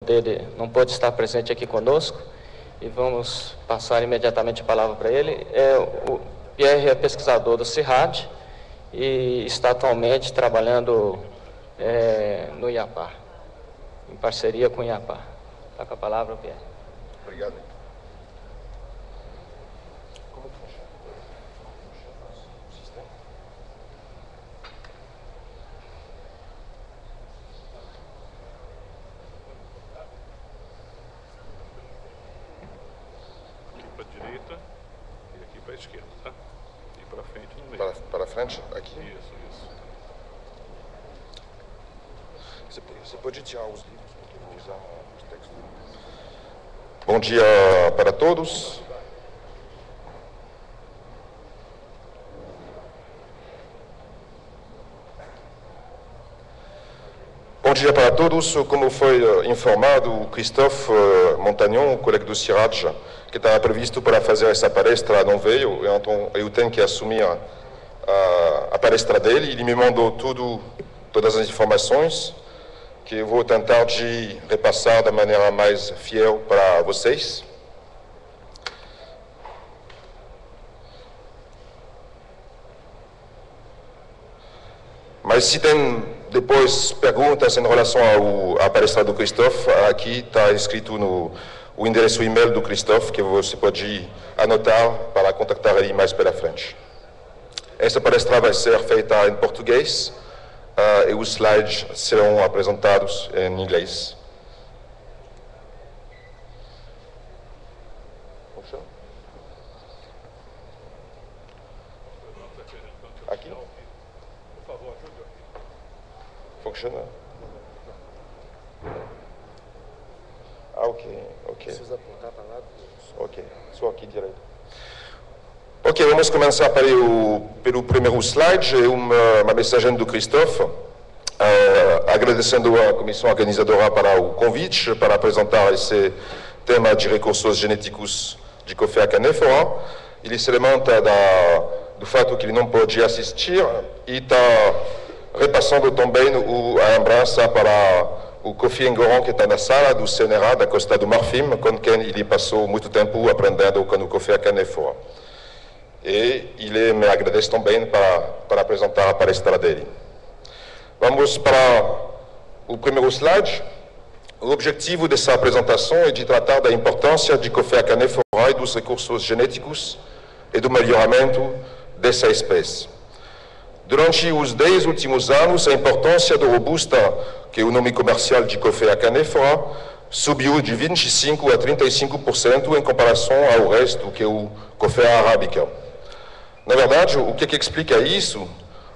dele não pôde estar presente aqui conosco e vamos passar imediatamente a palavra para ele. O Pierre é pesquisador do CIRAD e está atualmente trabalhando no IAPAR, em parceria com o IAPAR. Está com a palavra, Pierre. Obrigado. Esquerda, tá? E para frente no meio. Para frente, aqui? Isso. Você pode tirar os livros, porque eu vou usar os textos. Bom dia para todos. Bom dia para todos. Como foi informado, o Christophe Montagnon, o colega do CIRAD, que estava previsto para fazer essa palestra, não veio, então eu tenho que assumir a palestra dele. Ele me mandou todas as informações, que eu vou tentar de repassar da maneira mais fiel para vocês. Mas se tem depois perguntas em relação à palestra do Christophe, aqui está escrito o endereço e-mail do Christophe, que você pode anotar para contactar ele mais pela frente. Essa palestra vai ser feita em português e os slides serão apresentados em inglês. Aqui? Por favor, ajude aqui. Funciona? Ok. Precisa apontar para lá. Ok, só aqui direito. Ok, vamos começar pelo primeiro slide, uma mensagem do Christophe, agradecendo a comissão organizadora para o convite, para apresentar esse tema de recursos genéticos de Coffea canephora. Ele se lamenta do fato que ele não pode assistir e está repassando também a lembrança para o Kofi Ngoron, que está na sala do CNRA da Costa do Marfim, com quem ele passou muito tempo aprendendo com o Coffea canephora. E ele me agradece também para apresentar a palestra dele. Vamos para o primeiro slide. O objetivo dessa apresentação é de tratar da importância de Coffea canephora e dos recursos genéticos e do melhoramento dessa espécie. Durante os 10 últimos anos, a importância do robusta, que é o nome comercial de Coffea canephora, subiu de 25% a 35% em comparação ao resto, que é o Coffea arabica. Na verdade, o que explica isso?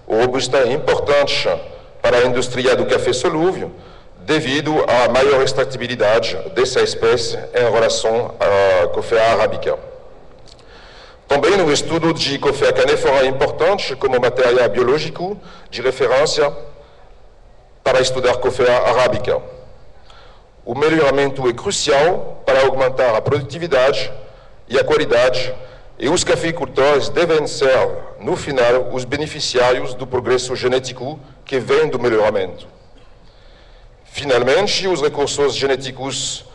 O robusta é importante para a indústria do café solúvel, devido à maior extratibilidade dessa espécie em relação à Coffea arabica. Também o estudo de Coffea canephora é importante como material biológico de referência para estudar Coffea arabica. O melhoramento é crucial para aumentar a produtividade e a qualidade, e os cafeicultores devem ser, no final, os beneficiários do progresso genético que vem do melhoramento. Finalmente, os recursos genéticos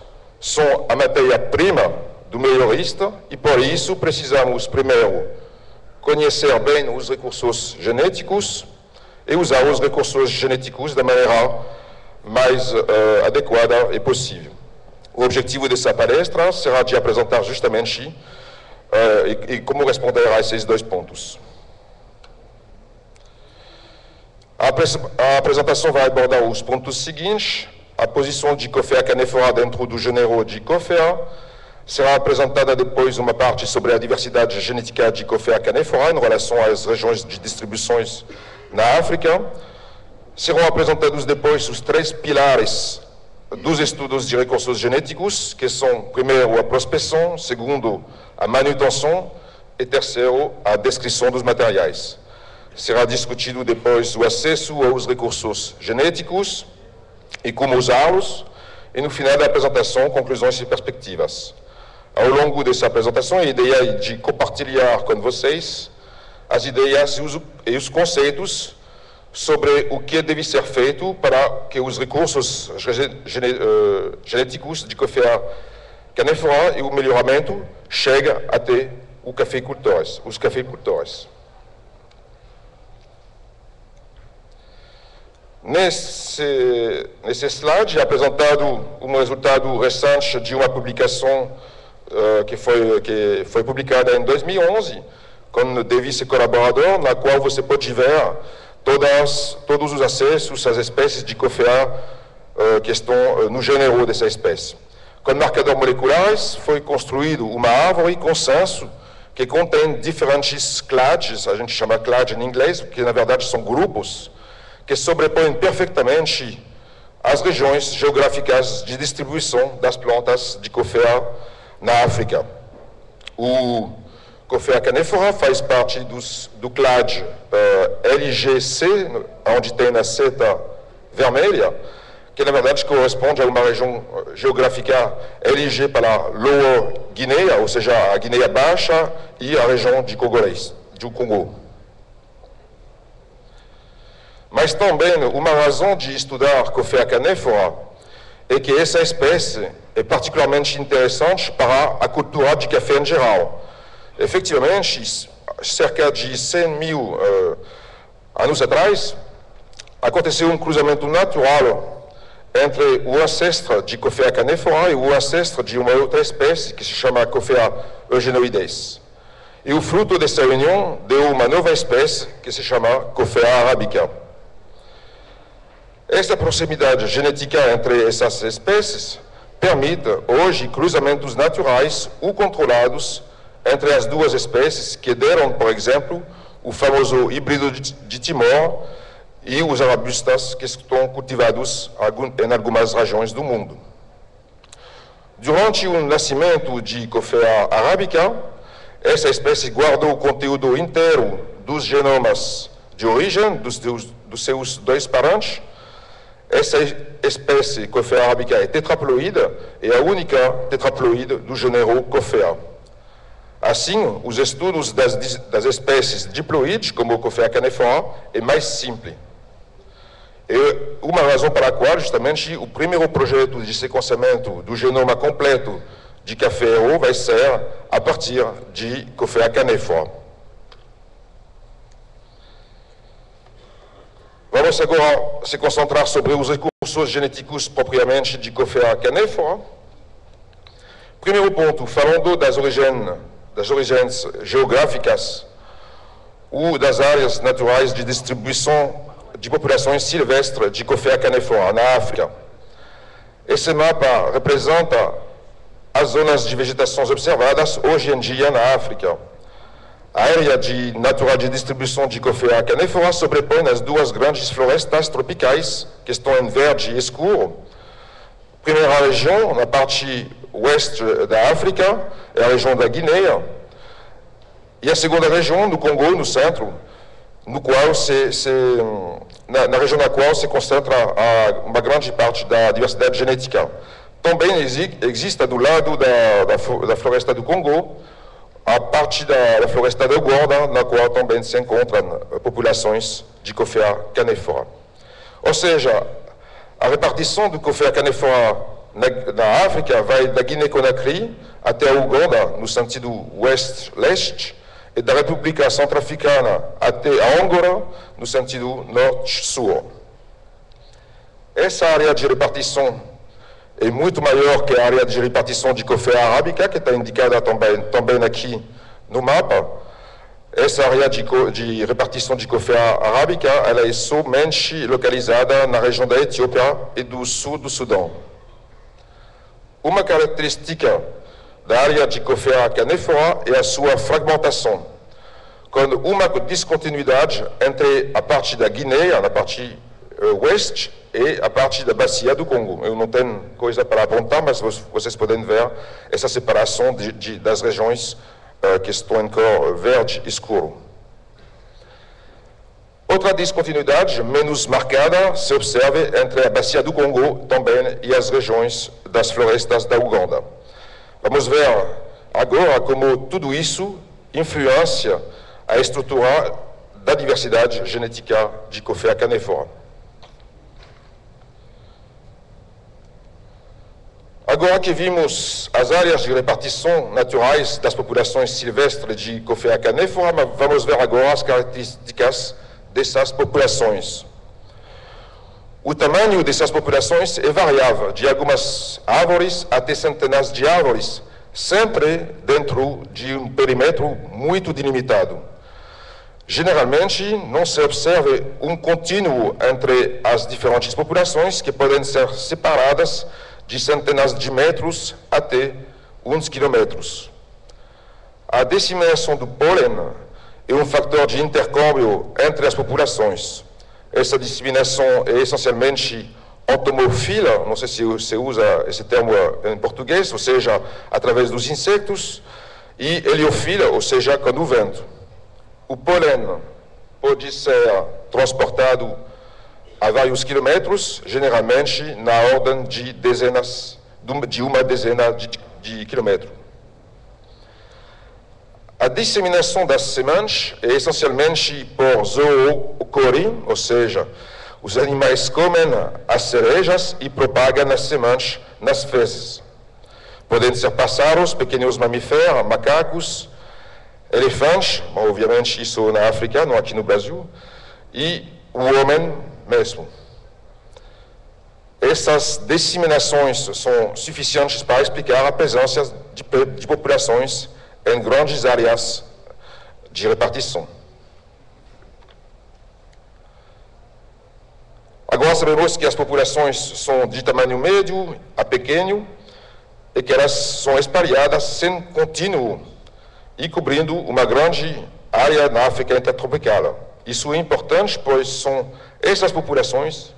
são a matéria-prima do melhorista e, por isso, precisamos, primeiro, conhecer bem os recursos genéticos e usar os recursos genéticos da maneira mais adequada e possível. O objetivo dessa palestra será de apresentar justamente e como responder a esses dois pontos. A apresentação vai abordar os pontos seguintes. A posição de Coffea canephora dentro do gênero de Coffea. Será apresentada depois uma parte sobre a diversidade genética de Coffea canephora em relação às regiões de distribuições na África. Serão apresentados depois os 3 pilares dos estudos de recursos genéticos, que são, primeiro, a prospecção, segundo, a manutenção e, terceiro, a descrição dos materiais. Será discutido depois o acesso aos recursos genéticos e como usá-los, e no final da apresentação, conclusões e perspectivas. Ao longo dessa apresentação, a ideia é de compartilhar com vocês as ideias e os conceitos sobre o que deve ser feito para que os recursos genéticos de Coffea Canephora e o melhoramento cheguem até os cafeicultores. Nesse slide é apresentado um resultado recente de uma publicação que foi publicada em 2011 com Davis e colaborador, na qual você pode ver todos os acessos às espécies de Coffea que estão no gênero dessa espécie. Com marcadores moleculares foi construído uma árvore consenso que contém diferentes clades, a gente chama clade em inglês, que na verdade são grupos, que sobrepõem perfeitamente as regiões geográficas de distribuição das plantas de Coffea na África. O Coffea canephora faz parte do clade LGC, onde tem a seta vermelha, que na verdade corresponde a uma região geográfica LG para Lower Guiné, ou seja, a Guiné Baixa e a região de do Congo. Mas também uma razão de estudar Coffea canephora é que essa espécie é particularmente interessante para a cultura de café em geral. Efetivamente, cerca de 100 mil anos atrás, aconteceu um cruzamento natural entre o ancestro de Coffea canephora e o ancestro de uma outra espécie que se chama Coffea eugenoides. E o fruto dessa união deu uma nova espécie que se chama Coffea arabica. Essa proximidade genética entre essas espécies permite hoje cruzamentos naturais ou controlados entre as duas espécies que deram, por exemplo, o famoso híbrido de Timor e os arabustas que estão cultivados em algumas regiões do mundo. Durante o nascimento de Coffea arabica, essa espécie guardou o conteúdo inteiro dos genomas de origem dos seus dois parentes. Essa espécie Coffea arabica é tetraploide e a única tetraploide do gênero Coffea. Assim, os estudos das espécies diploides, como Coffea canephora, é mais simples. É uma razão para a qual, justamente, o primeiro projeto de sequenciamento do genoma completo de café vai ser a partir de Coffea canephora. Vamos agora se concentrar sobre os recursos genéticos propriamente de Coffea canephora. Primeiro ponto, falando das origens geográficas ou das áreas naturais de distribuição de populações silvestres de Coffea canephora na África. Esse mapa representa as zonas de vegetação observadas hoje em dia na África. A área natural de distribuição de Coffea canephora sobrepõe as duas grandes florestas tropicais que estão em verde escuro. A primeira região, na parte oeste da África, é a região da Guiné. E a segunda região, no Congo, no centro, no qual na região na qual se concentra uma grande parte da diversidade genética. Também existe do lado da floresta do Congo a parte da floresta da Uganda, na qual também se encontram populações de Coffea canephora. Ou seja, a repartição do Coffea canephora na África vai da Guiné-Conakry até a Uganda, no sentido oeste-leste, e da República Centro-Africana até a Angola, no sentido norte-sul. Essa área de repartição é muito maior que a área de repartição de Coffea arabica, que está indicada também aqui no mapa. Essa área de repartição de Coffea arabica, ela é somente localizada na região da Etiópia e do sul do Sudão. Uma característica da área de Coffea canephora é a sua fragmentação, com uma descontinuidade entre a parte da Guiné, na parte oeste, e a parte da bacia do Congo. Eu não tenho coisa para apontar, mas vocês podem ver essa separação das regiões que estão em cor verde escuro. Outra descontinuidade menos marcada se observa entre a bacia do Congo também e as regiões das florestas da Uganda. Vamos ver agora como tudo isso influencia a estrutura da diversidade genética de Coffea canephora. Agora que vimos as áreas de repartição naturais das populações silvestres de Coffea canephora, vamos ver agora as características dessas populações. O tamanho dessas populações é variável, de algumas árvores até centenas de árvores, sempre dentro de um perímetro muito delimitado. Geralmente, não se observa um contínuo entre as diferentes populações, que podem ser separadas de centenas de metros até uns quilômetros. A disseminação do pólen é um fator de intercâmbio entre as populações. Essa disseminação é essencialmente entomofila, não sei se se usa esse termo em português, ou seja, através dos insetos, e heliofila, ou seja, com o vento. O pólen pode ser transportado a vários quilômetros, geralmente na ordem de uma dezena de quilômetros. A disseminação das sementes é essencialmente por zoocoria, ou seja, os animais comem as cerejas e propagam as sementes nas fezes. Podem ser pássaros, pequenos mamíferos, macacos, elefantes, obviamente isso na África, não aqui no Brasil, e o homem mesmo. Essas disseminações são suficientes para explicar a presença de populações em grandes áreas de repartição. Agora sabemos que as populações são de tamanho médio a pequeno e que elas são espalhadas sem contínuo e cobrindo uma grande área na África intertropical. Isso é importante, pois são essas populações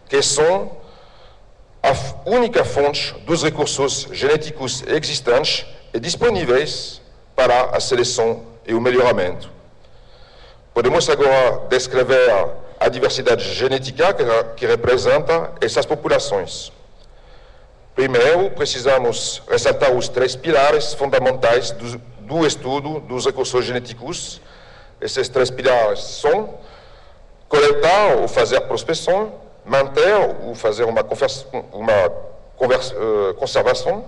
que são a única fonte dos recursos genéticos existentes e disponíveis para a seleção e o melhoramento. Podemos agora descrever a diversidade genética que representa essas populações. Primeiro, precisamos ressaltar os 3 pilares fundamentais do estudo dos recursos genéticos. Esses 3 pilares são coletar ou fazer prospecção, manter ou fazer uma conservação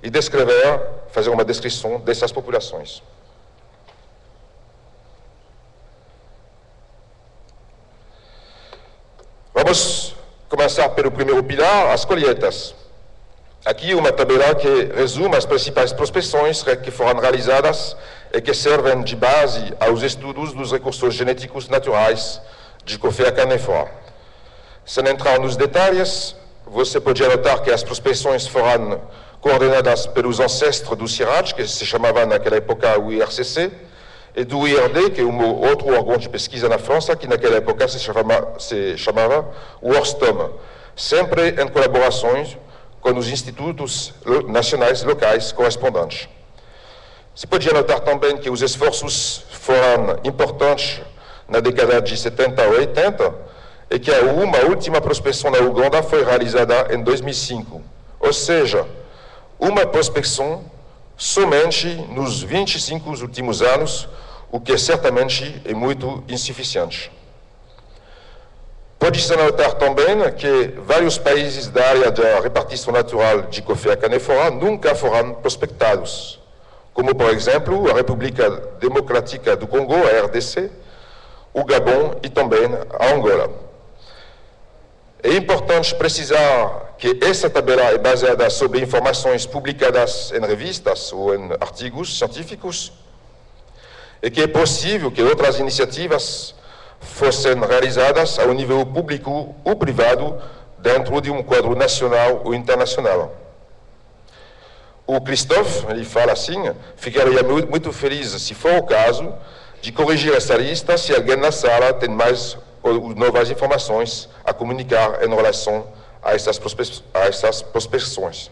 e descrever, fazer uma descrição dessas populações. Vamos começar pelo primeiro pilar, as colheitas. Aqui uma tabela que resume as principais prospecções que foram realizadas e que servem de base aos estudos dos recursos genéticos naturais de Coffea canephora. Sem entrar nos detalhes, você pode notar que as prospecções foram coordenadas pelos ancestros do CIRAD, que se chamava naquela época o IRCC, e do IRD, que é um outro órgão de pesquisa na França, que naquela época se chamava o ORSTOM, sempre em colaborações com os institutos nacionais locais correspondentes. Se podia notar também que os esforços foram importantes na década de 70 ou 80 e que uma última prospecção na Uganda foi realizada em 2005. Ou seja, uma prospecção somente nos 25 últimos anos, o que certamente é muito insuficiente. Pode-se notar também que vários países da área da repartição natural de Coffea canephora nunca foram prospectados, como, por exemplo, a República Democrática do Congo, a RDC, o Gabão e também a Angola. É importante precisar que essa tabela é baseada sobre informações publicadas em revistas ou em artigos científicos e que é possível que outras iniciativas fossem realizadas ao nível público ou privado dentro de um quadro nacional ou internacional. O Christophe, ele fala assim, ficaria muito feliz, se for o caso, de corrigir essa lista se alguém na sala tem mais novas informações a comunicar em relação a essas prospecções.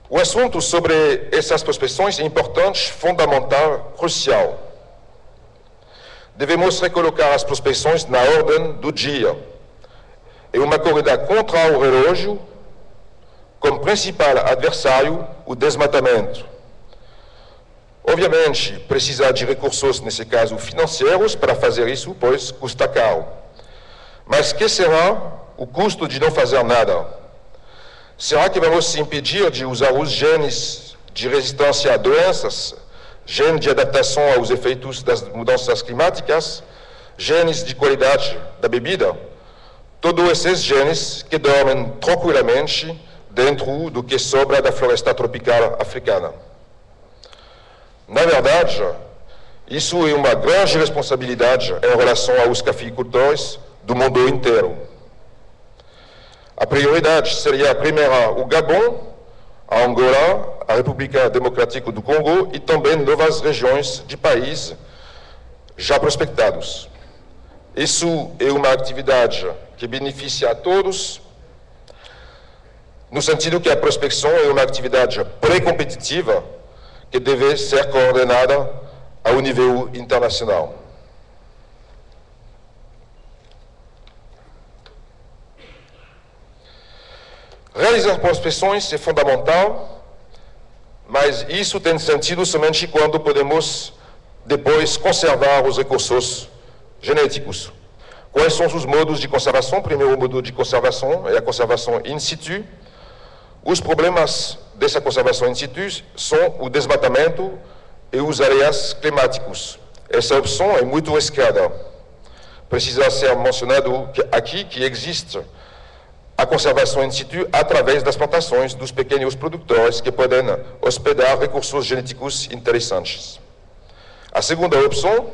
O assunto sobre essas prospecções é importante, fundamental, crucial. Devemos recolocar as prospecções na ordem do dia. É uma corrida contra o relógio, com principal adversário o desmatamento. Obviamente, precisa de recursos, nesse caso, financeiros para fazer isso, pois custa caro. Mas que será o custo de não fazer nada? Será que vamos se impedir de usar os genes de resistência a doenças, genes de adaptação aos efeitos das mudanças climáticas, genes de qualidade da bebida? Todos esses genes que dormem tranquilamente dentro do que sobra da floresta tropical africana. Na verdade, isso é uma grande responsabilidade em relação aos cafeicultores do mundo inteiro. A prioridade seria, primeiro, o Gabon, a Angola, a República Democrática do Congo e também novas regiões de país já prospectados. Isso é uma atividade que beneficia a todos, no sentido que a prospecção é uma atividade pré-competitiva que deve ser coordenada ao nível internacional. Realizar prospecções é fundamental, mas isso tem sentido somente quando podemos depois conservar os recursos genéticos. Quais são os modos de conservação? O primeiro modo de conservação é a conservação in situ. Os problemas dessa conservação in situ são o desmatamento e os áreas climáticos. Essa opção é muito arriscada. Precisa ser mencionado aqui que existe a conservação in situ através das plantações dos pequenos produtores que podem hospedar recursos genéticos interessantes. A segunda opção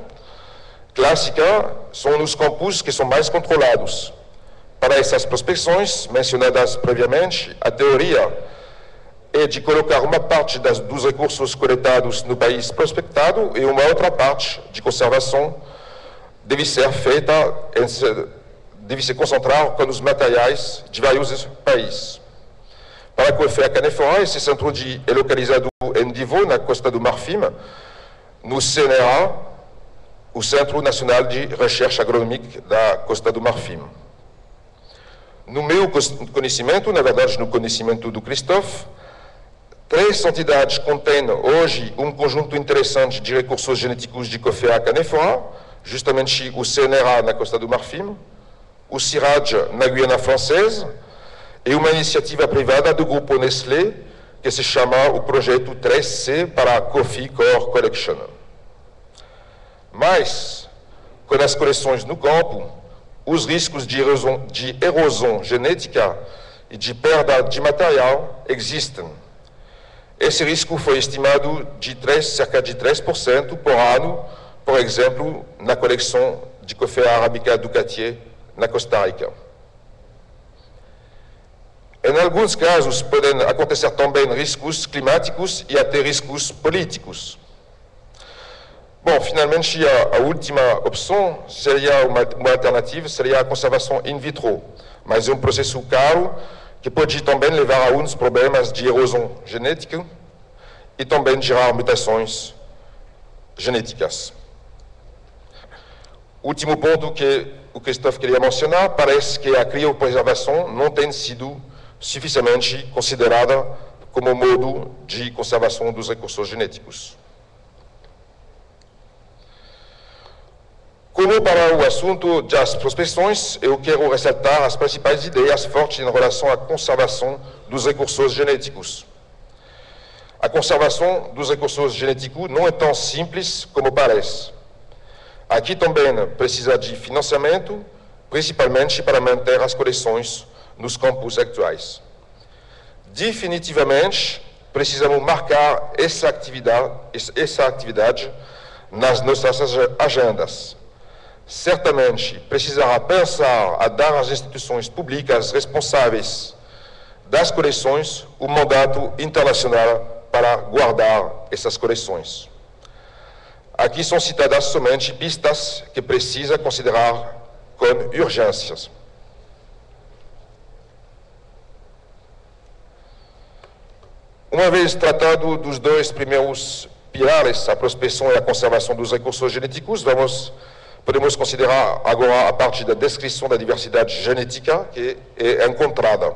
clássica são nos campos que são mais controlados. Para essas prospecções mencionadas previamente, a teoria é de colocar uma parte dos recursos coletados no país prospectado e uma outra parte de conservação deve ser feita, deve se concentrar com os materiais de vários países. Para a Cofea Canephora, esse centro é localizado em Divo, na Costa do Marfim, no CNRA, o Centro Nacional de Recherche Agronômica da Costa do Marfim. No meu conhecimento, na verdade no conhecimento do Christophe, 3 entidades contêm hoje um conjunto interessante de recursos genéticos de Cofea Canephora, justamente o CNRA na Costa do Marfim, o CIRAD na Guiana Francesa e uma iniciativa privada do grupo Nestlé que se chama o projeto 3C para a Coffee Core Collection. Mas, com as coleções no campo, os riscos de erosão genética e de perda de material existem. Esse risco foi estimado de cerca de 3% por ano, por exemplo, na coleção de Cofea Arabica Ducatier, na Costa Rica. Em alguns casos, podem acontecer também riscos climáticos e até riscos políticos. Bom, finalmente, a última opção seria uma alternativa, seria a conservação in vitro, mas é um processo caro que pode também levar a uns problemas de erosão genética e também gerar mutações genéticas. O último ponto que o Christophe queria mencionar, parece que a criopreservação não tem sido suficientemente considerada como modo de conservação dos recursos genéticos. Como para o assunto das prospecções, eu quero ressaltar as principais ideias fortes em relação à conservação dos recursos genéticos. A conservação dos recursos genéticos não é tão simples como parece. Aqui também precisa de financiamento, principalmente para manter as coleções nos campos atuais. Definitivamente, precisamos marcar essa atividade nas nossas agendas. Certamente, precisará pensar a dar às instituições públicas responsáveis das coleções um mandato internacional para guardar essas coleções. Aqui são citadas somente pistas que precisa considerar com urgências. Uma vez tratado dos 2 primeiros pilares, a prospecção e a conservação dos recursos genéticos, podemos considerar agora a parte da descrição da diversidade genética que é encontrada.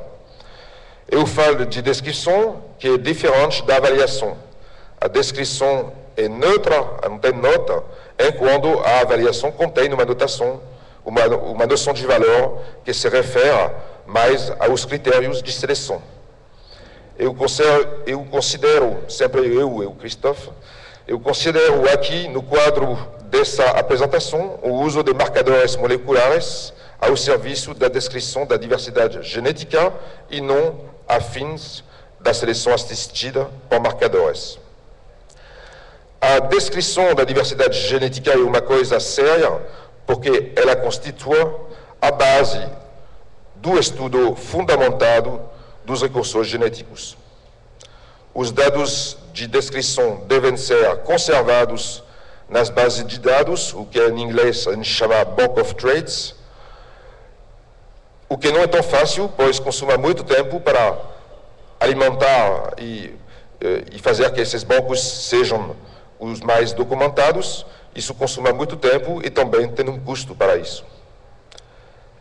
Eu falo de descrição que é diferente da avaliação. A descrição é neutra, não tem nota, enquanto a avaliação contém uma notação, uma noção de valor que se refere mais aos critérios de seleção. Eu considero, sempre eu, Christophe, eu considero aqui, no quadro dessa apresentação, o uso de marcadores moleculares ao serviço da descrição da diversidade genética e não a fins da seleção assistida por marcadores. A descrição da diversidade genética é uma coisa séria, porque ela constitui a base do estudo fundamentado dos recursos genéticos. Os dados de descrição devem ser conservados nas bases de dados, o que em inglês a gente chama Book of Traits, o que não é tão fácil, pois consome muito tempo para alimentar e fazer que esses bancos sejam os mais documentados. Isso consome muito tempo e também tem um custo para isso.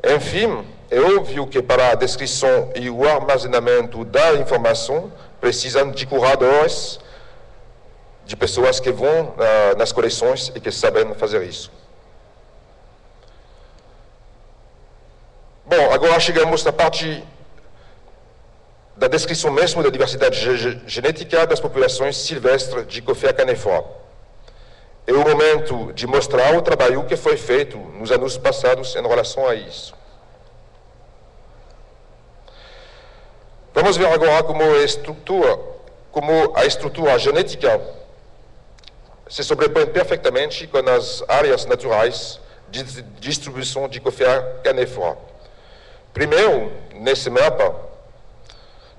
Enfim, é óbvio que para a descrição e o armazenamento da informação precisam de curadores, de pessoas que vão nas coleções e que sabem fazer isso. Bom, agora chegamos na parte da descrição mesmo da diversidade genética das populações silvestres de Coffea canephora. É o momento de mostrar o trabalho que foi feito nos anos passados em relação a isso. Vamos ver agora como a estrutura genética se sobrepõe perfeitamente com as áreas naturais de distribuição de Coffea canephora. Primeiro, nesse mapa,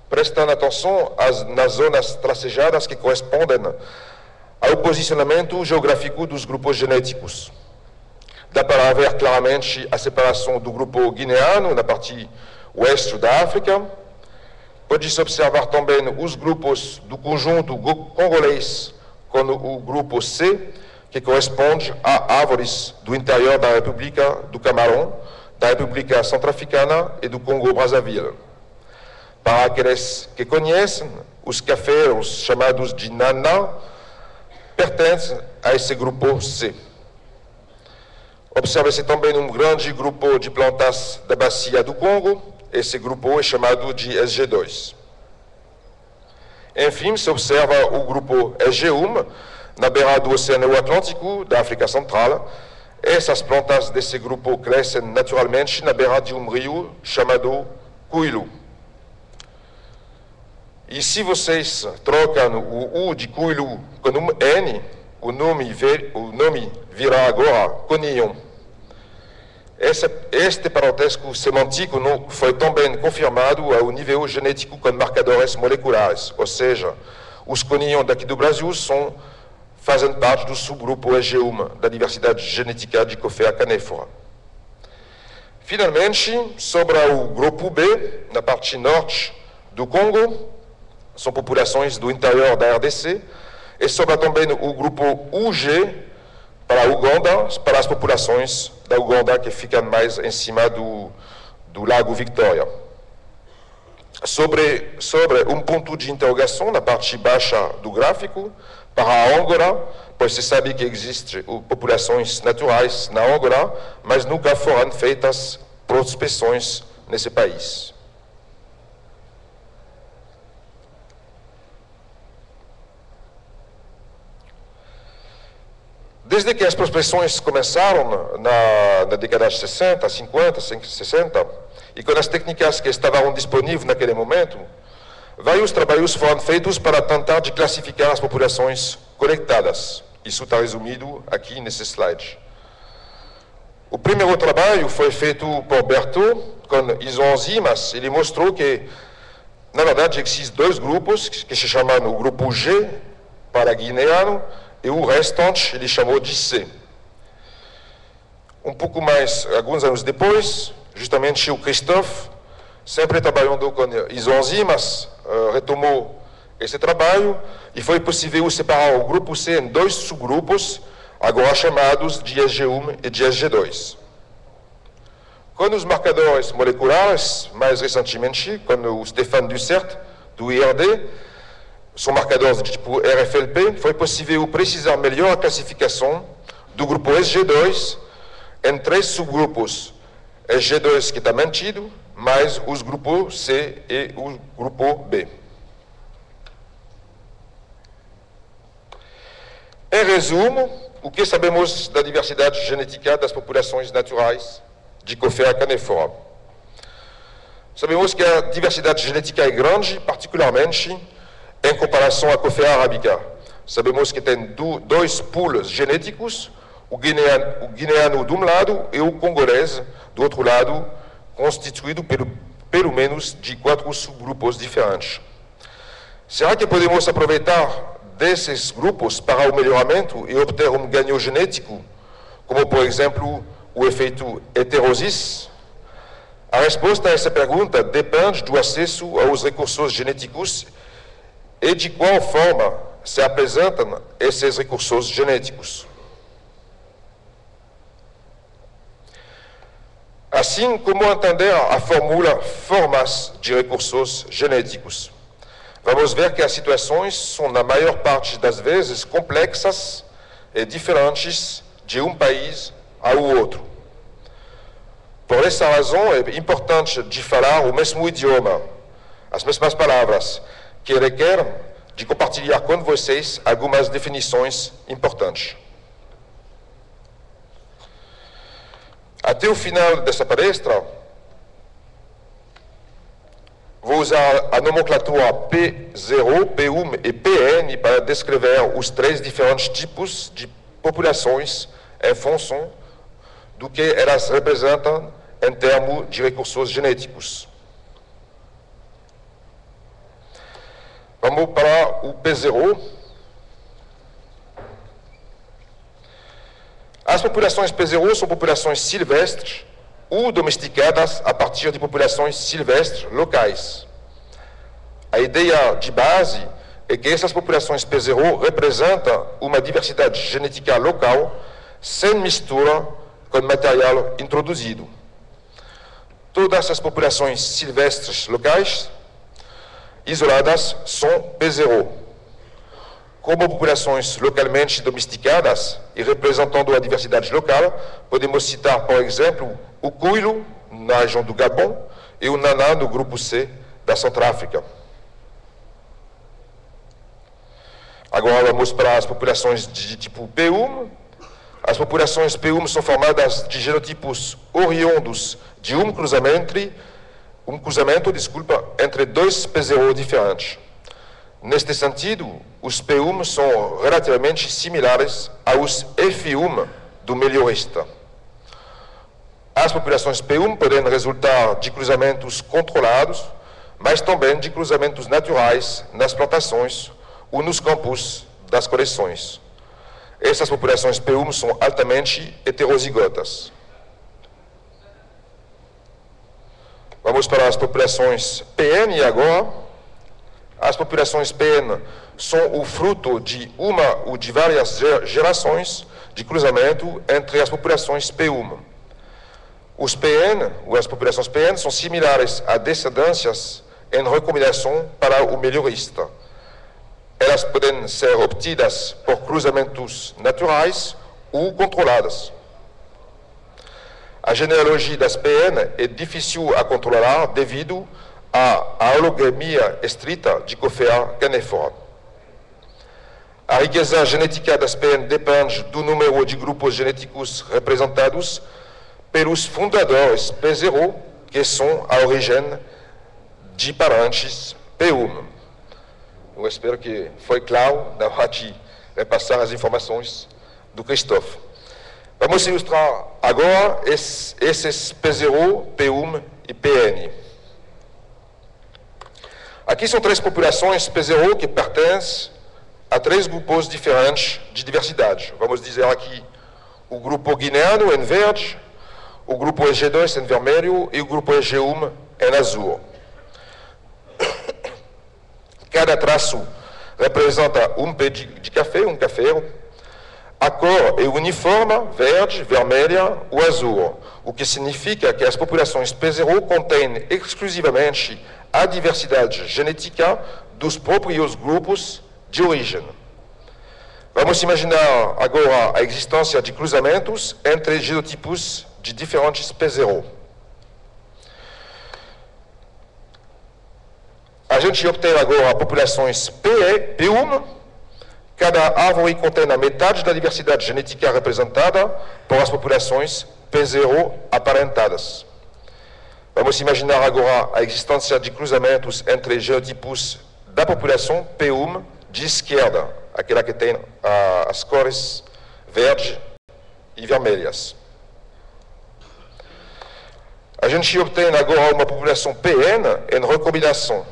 prestando atenção nas zonas tracejadas que correspondem ao posicionamento geográfico dos grupos genéticos. Dá para ver claramente a separação do grupo guineano na parte oeste da África. Pode-se observar também os grupos do conjunto congolês com o grupo C, que corresponde a árvores do interior da República do Camarão, da República Centro-Africana e do Congo-Brazzaville. Para aqueles que conhecem, os cafeiros chamados de Nana pertencem a esse grupo C. Observa-se também um grande grupo de plantas da bacia do Congo. Esse grupo é chamado de SG2. Enfim, se observa o grupo SG1 na beira do Oceano Atlântico da África Central. Essas plantas desse grupo crescem naturalmente na beira de um rio chamado Cuilu. E se vocês trocam o U de Cuilu com um N, o nome virá agora Conion. Este parentesco semântico não foi também confirmado ao nível genético com marcadores moleculares, ou seja, os Conion daqui do Brasil fazem parte do subgrupo EG1 da diversidade genética de Coffea canephora. Finalmente, sobre o grupo B, na parte norte do Congo, são populações do interior da RDC, e sobra também o grupo UG para Uganda, para as populações da Uganda que ficam mais em cima do Lago Victoria. Sobre um ponto de interrogação na parte baixa do gráfico, para a Angola, pois se sabe que existem populações naturais na Angola, mas nunca foram feitas prospecções nesse país. Desde que as prospecções começaram na década de 60, 50, 60, e com as técnicas que estavam disponíveis naquele momento, vários trabalhos foram feitos para tentar de classificar as populações conectadas. Isso está resumido aqui nesse slide. O primeiro trabalho foi feito por Berthaud com isoenzimas. Ele mostrou que, na verdade, existem dois grupos que se chamam o grupo G para guineano e o restante ele chamou de C. Um pouco mais, alguns anos depois, justamente o Christophe, sempre trabalhando com isoenzimas, retomou esse trabalho e foi possível separar o grupo C em dois subgrupos, agora chamados de SG1 e de SG2. Com os marcadores moleculares, mais recentemente, com o Stéphane Dussert, do IRD, são marcadores de tipo RFLP, foi possível precisar melhor a classificação do grupo SG2 em 3 subgrupos. SG2 que está mantido, mais os grupos C e o grupo B. Em resumo, o que sabemos da diversidade genética das populações naturais de Coffea canephora? Sabemos que a diversidade genética é grande, particularmente em comparação à Coffea arabica. Sabemos que tem 2 pools genéticos, o guineano de um lado e o congolês do outro lado, constituído pelo menos de 4 subgrupos diferentes. Será que podemos aproveitar desses grupos para o melhoramento e obter um ganho genético, como, por exemplo, o efeito heterosis? A resposta a essa pergunta depende do acesso aos recursos genéticos e de qual forma se apresentam esses recursos genéticos. Assim como entender a fórmula formas de recursos genéticos. Vamos ver que as situações são, na maior parte das vezes, complexas e diferentes de um país ao outro. Por essa razão, é importante de falar o mesmo idioma, as mesmas palavras, que requer de compartilhar com vocês algumas definições importantes. Até o final dessa palestra, vou usar a nomenclatura P0, P1 e PN para descrever os 3 diferentes tipos de populações em função do que elas representam em termos de recursos genéticos. Vamos para o P0. As populações P0 são populações silvestres ou domesticadas a partir de populações silvestres locais. A ideia de base é que essas populações P0 representam uma diversidade genética local sem mistura com material introduzido. Todas as populações silvestres locais isoladas são P0. Como populações localmente domesticadas e representando a diversidade local, podemos citar, por exemplo, o coelho, na região do Gabão, e o naná, no grupo C, da Centro-África. Agora vamos para as populações de tipo P1. As populações P1 são formadas de genotipos oriundos de um cruzamento entre 2 P0 diferentes. Neste sentido, os P1 são relativamente similares aos F1 do melhorista. As populações P1 podem resultar de cruzamentos controlados, mas também de cruzamentos naturais nas plantações ou nos campos das coleções. Essas populações P1 são altamente heterozigotas. Vamos para as populações PN agora. As populações PN são o fruto de uma ou de várias gerações de cruzamento entre as populações P1. Os PN, ou as populações PN, são similares a descendências em recombinação para o melhorista. Elas podem ser obtidas por cruzamentos naturais ou controladas. A genealogia das PN é difícil a controlar devido à hologamia estrita de Coffea canephora. A riqueza genética das PN depende do número de grupos genéticos representados pelos fundadores P0, que são a origem de parentes P1. Eu espero que foi claro na hora de repassar as informações do Christophe. Vamos ilustrar agora esses P0, P1 e PN. Aqui são 3 populações P0 que pertencem a 3 grupos diferentes de diversidade. Vamos dizer aqui o grupo guineano em verde, o grupo EG2 em vermelho e o grupo EG1 em azul. Cada traço representa um pé de café, um cafeiro. A cor é uniforme, verde, vermelha ou azul, o que significa que as populações P0 contêm exclusivamente a diversidade genética dos próprios grupos de origem. Vamos imaginar agora a existência de cruzamentos entre genotipos de diferentes P0. A gente obtém agora populações P1. Cada árvore contém a metade da diversidade genética representada por as populações P0 aparentadas. Vamos imaginar agora a existência de cruzamentos entre genotipos da população P1 de esquerda, aquela que tem as cores verde e vermelhas. A gente obtém agora uma população PN em recombinação.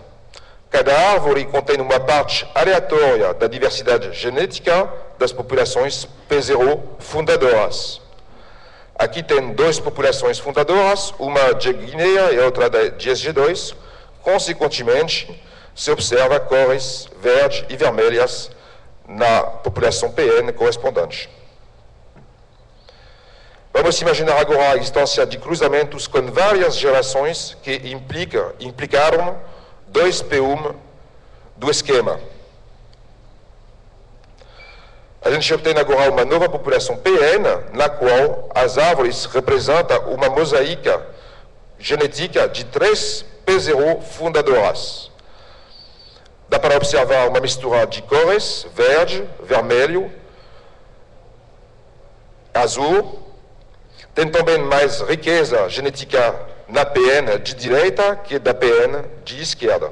Cada árvore contém uma parte aleatória da diversidade genética das populações P0 fundadoras. Aqui tem duas populações fundadoras, uma de Guiné e outra de SG2. Consequentemente, se observa cores verdes e vermelhas na população PN correspondente. Vamos imaginar agora a existência de cruzamentos com várias gerações que implicaram 2P1 do esquema. A gente obtém agora uma nova população PN, na qual as árvores representam uma mosaica genética de 3 P0 fundadoras. Dá para observar uma mistura de cores, verde, vermelho, azul. Tem também mais riqueza genética na PN de direita que da PN de esquerda.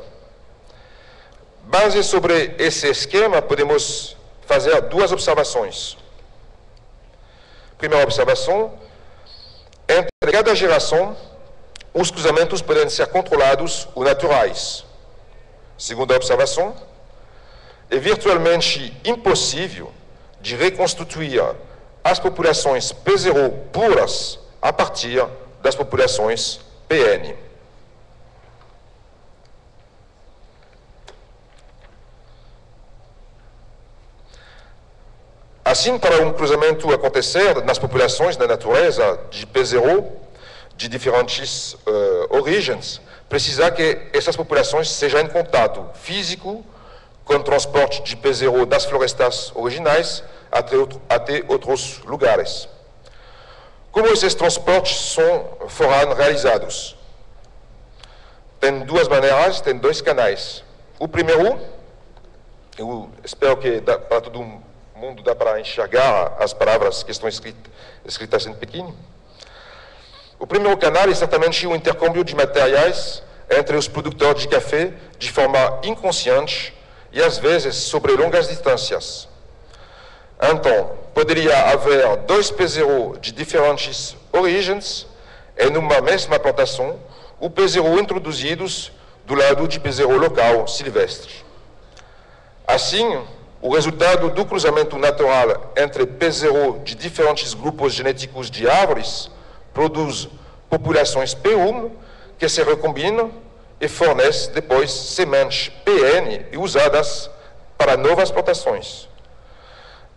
Base sobre esse esquema, podemos fazer duas observações. Primeira observação, entre cada geração, os cruzamentos podem ser controlados ou naturais. Segunda observação, é virtualmente impossível de reconstituir as populações P0 puras a partir das populações PN. Assim, para um cruzamento acontecer nas populações da natureza de P0 de diferentes origens, precisa que essas populações sejam em contato físico com o transporte de P0 das florestas originais até outros lugares. Como esses transportes foram realizados? Tem duas maneiras, tem dois canais. O primeiro, eu espero que para todo mundo dá para enxergar as palavras que estão escritas em pequeno. O primeiro canal é certamente o intercâmbio de materiais entre os produtores de café de forma inconsciente e às vezes sobre longas distâncias. Então, poderia haver 2 P0 de diferentes origens em uma mesma plantação, ou P0 introduzidos do lado de P0 local silvestre. Assim, o resultado do cruzamento natural entre P0 de diferentes grupos genéticos de árvores produz populações P1 que se recombinam e fornecem depois sementes PN usadas para novas plantações.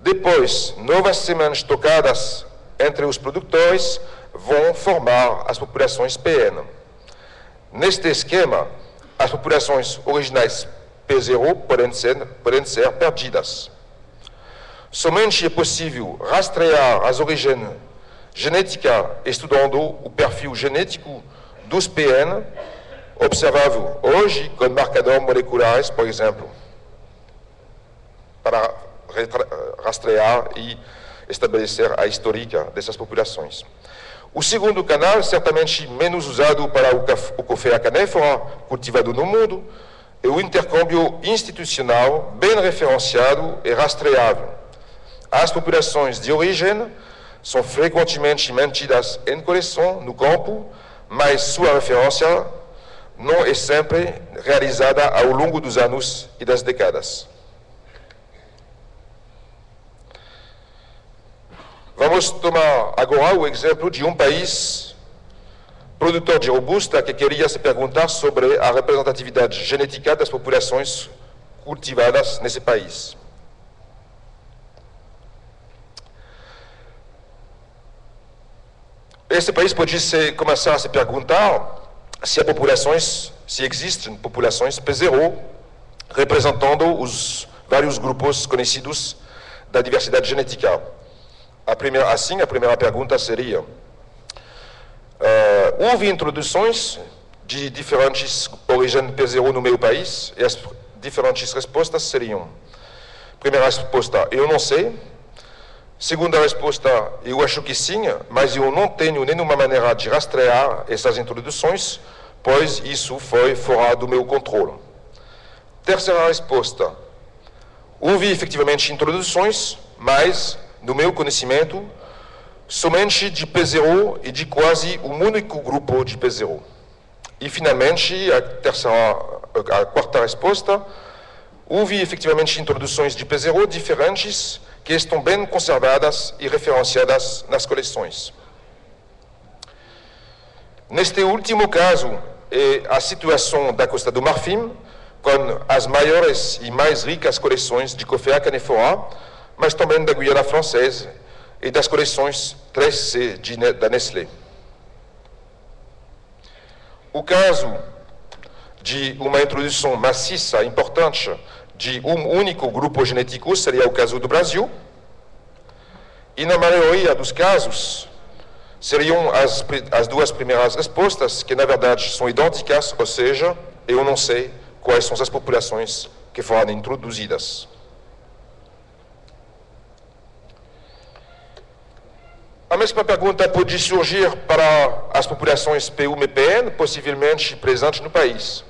Depois, novas sementes tocadas entre os produtores vão formar as populações PN. Neste esquema, as populações originais P0 podem ser perdidas. Somente é possível rastrear as origens genéticas estudando o perfil genético dos PN observável hoje com marcadores moleculares, por exemplo, para rastrear e estabelecer a histórica dessas populações. O segundo canal, certamente menos usado para o café canéfora cultivado no mundo, é o intercâmbio institucional bem referenciado e rastreável. As populações de origem são frequentemente mantidas em coleção no campo, mas sua referência não é sempre realizada ao longo dos anos e das décadas. Vamos tomar agora o exemplo de um país produtor de robusta que queria se perguntar sobre a representatividade genética das populações cultivadas nesse país. Esse país pode começar a se perguntar se existem populações P0 representando os vários grupos conhecidos da diversidade genética. A primeira pergunta seria: houve introduções de diferentes origens P0 no meu país? E as diferentes respostas seriam: primeira resposta, eu não sei. Segunda resposta, eu acho que sim, mas eu não tenho nenhuma maneira de rastrear essas introduções, pois isso foi fora do meu controle. Terceira resposta, houve efetivamente introduções, mas, no meu conhecimento, somente de P0 e de quase um único grupo de P0. E, finalmente, a quarta resposta, houve efetivamente introduções de P0 diferentes que estão bem conservadas e referenciadas nas coleções. Neste último caso, é a situação da Costa do Marfim, com as maiores e mais ricas coleções de café à canephora, mas também da Guiana Francesa e das coleções 3C da Nestlé. O caso de uma introdução maciça, importante, de um único grupo genético seria o caso do Brasil. E na maioria dos casos, seriam as duas primeiras respostas, que na verdade são idênticas, ou seja, eu não sei quais são as populações que foram introduzidas. A mesma pergunta pode surgir para as populações P1 e PN, possivelmente presentes no país.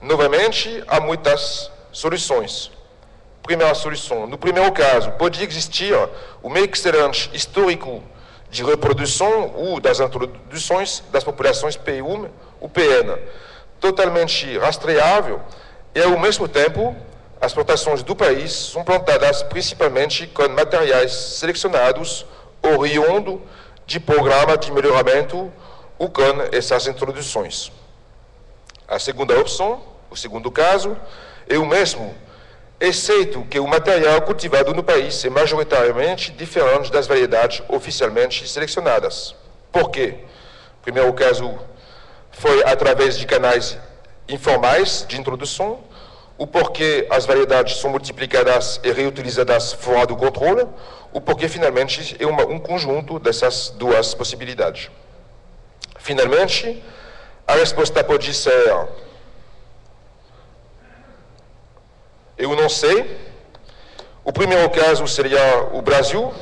Novamente, há muitas soluções. Primeira solução. No primeiro caso, pode existir um excelente histórico de reprodução ou das introduções das populações P1 ou PN, totalmente rastreável, e ao mesmo tempo, as plantações do país são plantadas principalmente com materiais selecionados oriundo de programa de melhoramento ou com essas introduções. A segunda opção, o segundo caso, é o mesmo, exceto que o material cultivado no país é majoritariamente diferente das variedades oficialmente selecionadas. Por quê? O primeiro caso foi através de canais informais de introdução, ou porque as variedades são multiplicadas e reutilizadas fora do controle, ou porque finalmente é um conjunto dessas duas possibilidades. Finalmente, a resposta pode ser: eu não sei. O primeiro caso seria o Brasil,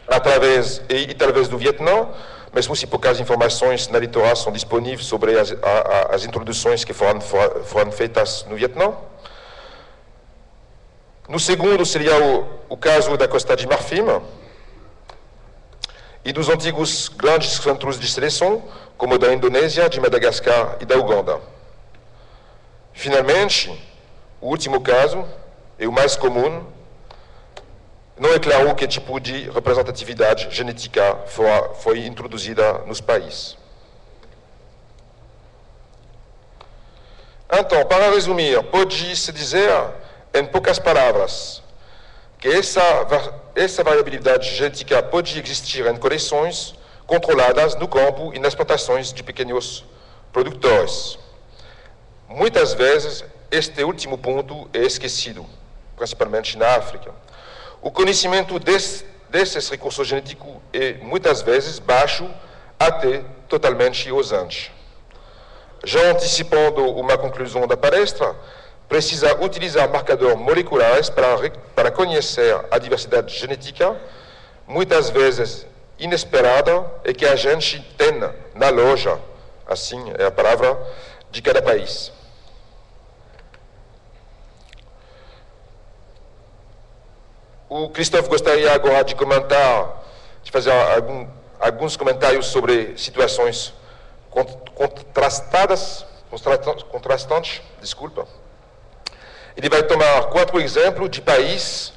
através e talvez do Vietnã, mesmo se poucas informações na literatura são disponíveis sobre as introduções que foram feitas no Vietnã. No segundo seria o caso da Costa de Marfim e dos antigos grandes centros de seleção, como da Indonésia, de Madagascar e da Uganda. Finalmente, o último caso é o mais comum. Não é claro que tipo de representatividade genética foi introduzida nos países. Então, para resumir, pode-se dizer, em poucas palavras, que essa variabilidade genética pode existir em coleções controladas no campo e nas plantações de pequenos produtores. Muitas vezes, este último ponto é esquecido, principalmente na África. O conhecimento desses recursos genéticos é muitas vezes baixo, até totalmente ausente. Já antecipando uma conclusão da palestra, precisa utilizar marcadores moleculares para conhecer a diversidade genética, muitas vezes inesperada, e que a gente tem na loja, assim é a palavra, de cada país. O Christophe gostaria agora de comentar, de fazer alguns comentários sobre situações contrastantes, desculpa. Ele vai tomar 4 exemplos de países.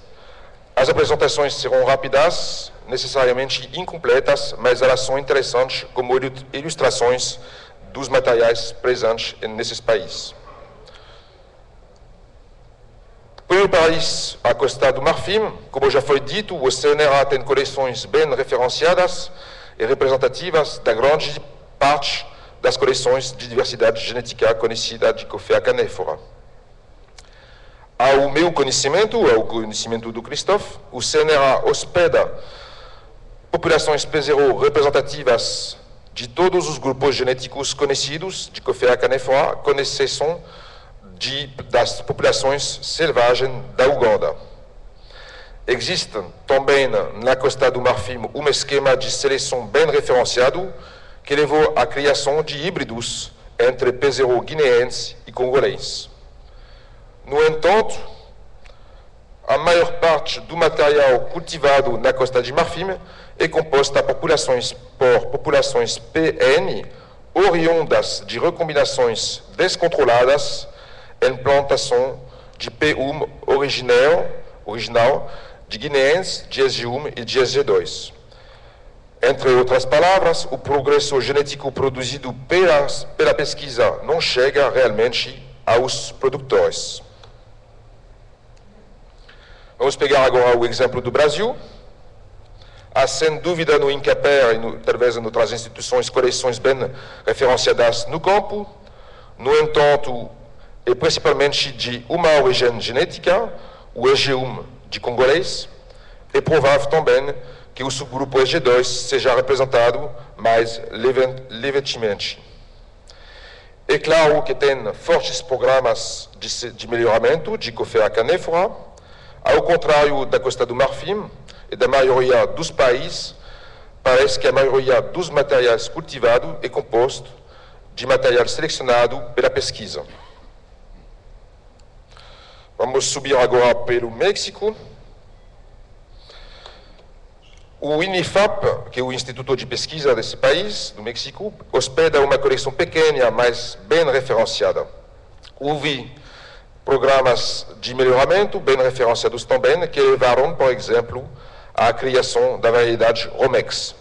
As apresentações serão rápidas, necessariamente incompletas, mas elas são interessantes como ilustrações dos materiais presentes nesses países. Primeiro país, a Costa do Marfim. Como já foi dito, o CNRA tem coleções bem referenciadas e representativas da grande parte das coleções de diversidade genética conhecida de café à canéphora. Ao meu conhecimento, ao conhecimento do Christophe, o CNRA hospeda populações P0 representativas de todos os grupos genéticos conhecidos de Coffea canephora, com exceção das populações selvagens da Uganda. Existe também na Costa do Marfim um esquema de seleção bem referenciado que levou à criação de híbridos entre P0 guineenses e congolenses. No entanto, a maior parte do material cultivado na Costa de Marfim é composta por populações PN oriundas de recombinações descontroladas em plantação de P1 original de guineenses, de SG1 e de SG2. Entre outras palavras, o progresso genético produzido pela pesquisa não chega realmente aos produtores. Vamos pegar agora o exemplo do Brasil. Há, sem dúvida, no INCAPER e talvez em outras instituições, coleções bem referenciadas no campo. No entanto, é principalmente de uma origem genética, o EG1 de congolês. É provável também que o subgrupo EG2 seja representado mais levemente. É claro que tem fortes programas de melhoramento de Coffea canephora. Ao contrário da Costa do Marfim e da maioria dos países, parece que a maioria dos materiais cultivados é composto de material selecionado pela pesquisa. Vamos subir agora pelo México. O INIFAP, que é o Instituto de Pesquisa desse país, do México, hospeda uma coleção pequena, mas bem referenciada. Houve programas de melhoramento bem referenciados também, que levaram, por exemplo, à criação da variedade Romex.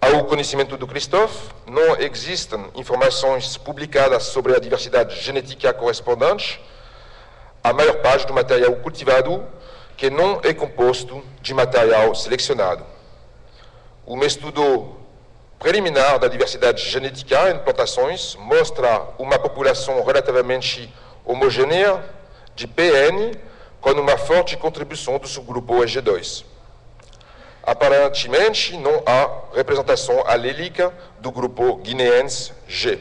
Ao conhecimento do Christophe, não existem informações publicadas sobre a diversidade genética correspondente à maior parte do material cultivado, que não é composto de material selecionado. Um estudo preliminar da diversidade genética em plantações mostra uma população relativamente homogênea de PN com uma forte contribuição do subgrupo EG2. Aparentemente, não há representação alélica do grupo guineense G.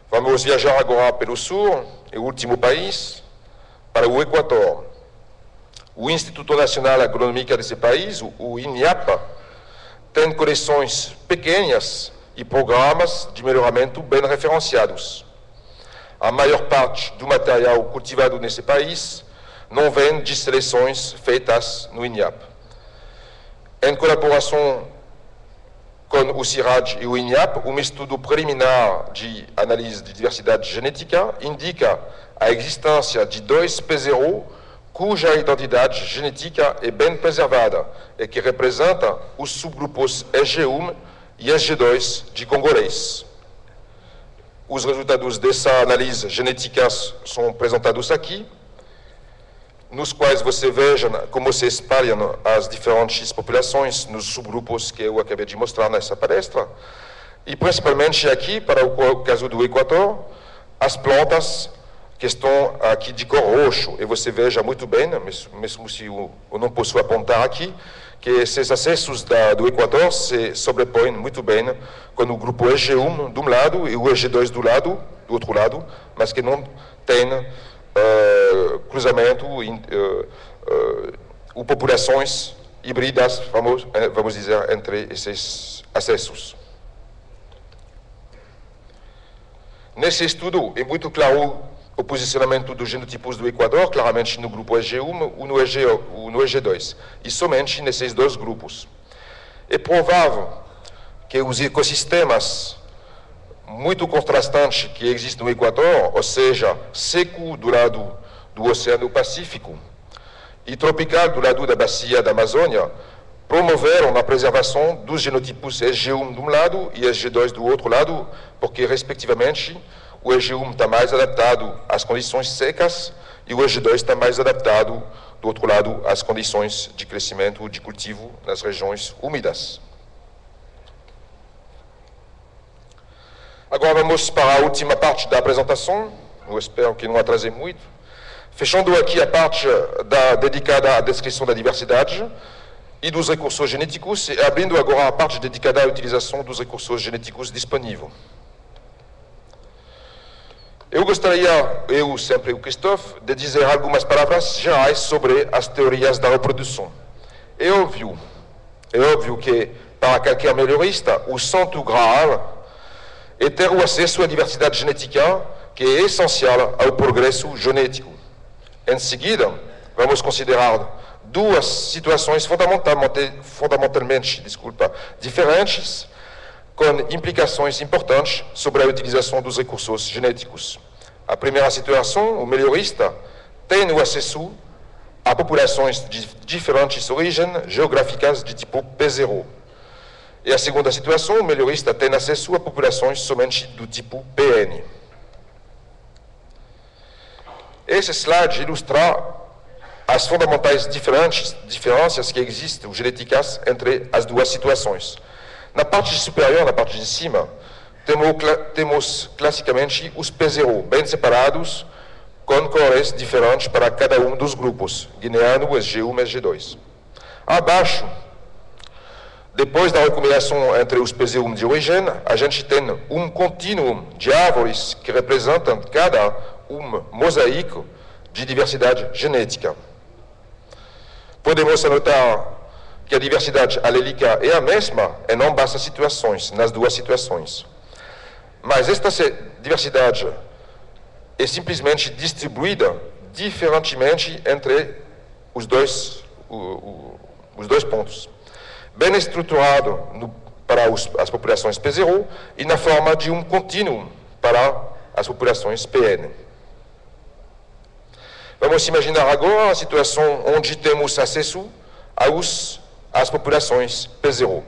Vamos viajar agora pelo sul, e o último país, para o Equador. O Instituto Nacional Agronômico desse país, o INIAP, tem coleções pequenas e programas de melhoramento bem referenciados. A maior parte do material cultivado nesse país não vem de seleções feitas no INIAP. Em colaboração com o CIRAD e o INIAP, um estudo preliminar de análise de diversidade genética indica a existência de 2 P0 cuja identidade genética é bem preservada e que representa os subgrupos SG1 e SG2 de congolês. Os resultados dessa análise genética são apresentados aqui, nos quais você veja como se espalham as diferentes populações nos subgrupos que eu acabei de mostrar nessa palestra. E principalmente aqui, para o caso do Equador, as plantas que estão aqui de cor roxo. E você veja muito bem, mesmo se eu não posso apontar aqui, que esses acessos do Equador se sobrepõem muito bem com o grupo EG1 de um lado e o EG2 do outro lado, mas que não tem cruzamento ou populações híbridas, vamos dizer, entre esses acessos. Nesse estudo é muito claro o posicionamento dos genotipos do Equador, claramente no grupo EG1 ou no EG2, e somente nesses 2 grupos. É provável que os ecossistemas muito contrastantes que existem no Equador, ou seja, seco do lado do Oceano Pacífico e tropical do lado da bacia da Amazônia, promoveram a preservação dos genotipos EG1 de um lado e EG2 do outro lado, porque, respectivamente, o EG1 está mais adaptado às condições secas e o EG2 está mais adaptado, do outro lado, às condições de crescimento de cultivo nas regiões úmidas. Agora vamos para a última parte da apresentação, eu espero que não atrase muito. Fechando aqui a parte dedicada à descrição da diversidade e dos recursos genéticos, e abrindo agora a parte dedicada à utilização dos recursos genéticos disponíveis. Eu gostaria, eu sempre o Christophe, de dizer algumas palavras gerais sobre as teorias da reprodução. É óbvio que, para qualquer melhorista, o santo graal é ter o acesso à diversidade genética, que é essencial ao progresso genético. Em seguida, vamos considerar duas situações fundamentalmente diferentes, com implicações importantes sobre a utilização dos recursos genéticos. A primeira situação, o melhorista tem o acesso a populações de diferentes origens geográficas de tipo P0. E a segunda situação, o melhorista tem acesso a populações somente do tipo PN. Esse slide ilustra as fundamentais diferenças que existem genéticas entre as duas situações. Na parte superior, na parte de cima, temos classicamente os P0, bem separados, com cores diferentes para cada um dos grupos, guineano, SG1 e SG2. Abaixo, depois da recombinação entre os P0 de origem, a gente tem um contínuo de árvores que representam cada mosaico de diversidade genética. Podemos anotar que a diversidade alélica é a mesma em ambas as situações, nas duas situações. Mas esta diversidade é simplesmente distribuída diferentemente entre os dois pontos. Bem estruturado para as populações P0 e na forma de um contínuo para as populações PN. Vamos imaginar agora a situação onde temos acesso às populações P0.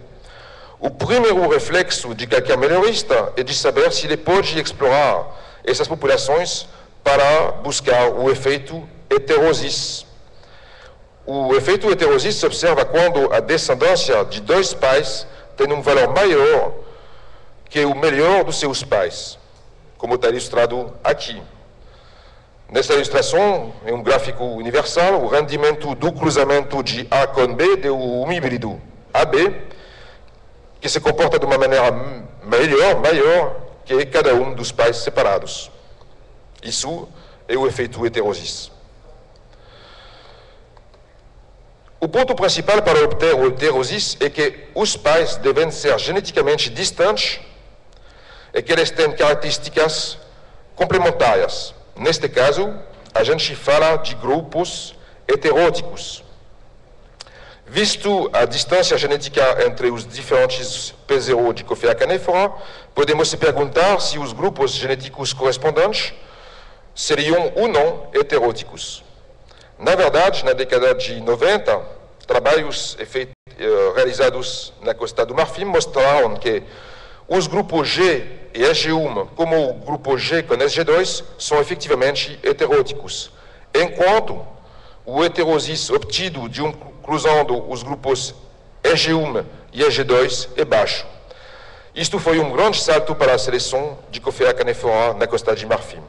O primeiro reflexo de qualquer melhorista é de saber se ele pode explorar essas populações para buscar o efeito heterozis. O efeito heterozis se observa quando a descendência de dois pais tem um valor maior que o melhor dos seus pais, como está ilustrado aqui. Nessa ilustração, em um gráfico universal, o rendimento do cruzamento de A com B deu um híbrido AB, que se comporta de uma maneira maior que cada um dos pais separados. Isso é o efeito heterozis. O ponto principal para obter o heterozis é que os pais devem ser geneticamente distantes e que eles têm características complementares. Neste caso, a gente fala de grupos heteróticos. Visto a distância genética entre os diferentes P0 de Coffea canephora, podemos se perguntar se os grupos genéticos correspondentes seriam ou não heteróticos. Na verdade, na década de 90, trabalhos realizados na Costa do Marfim mostraram que os grupos G e SG1, como o grupo G com SG2, são efetivamente heteróticos, enquanto o heterozis obtido cruzando os grupos SG1 e SG2 é baixo. Isto foi um grande salto para a seleção de Coffea canephora na Costa de Marfim.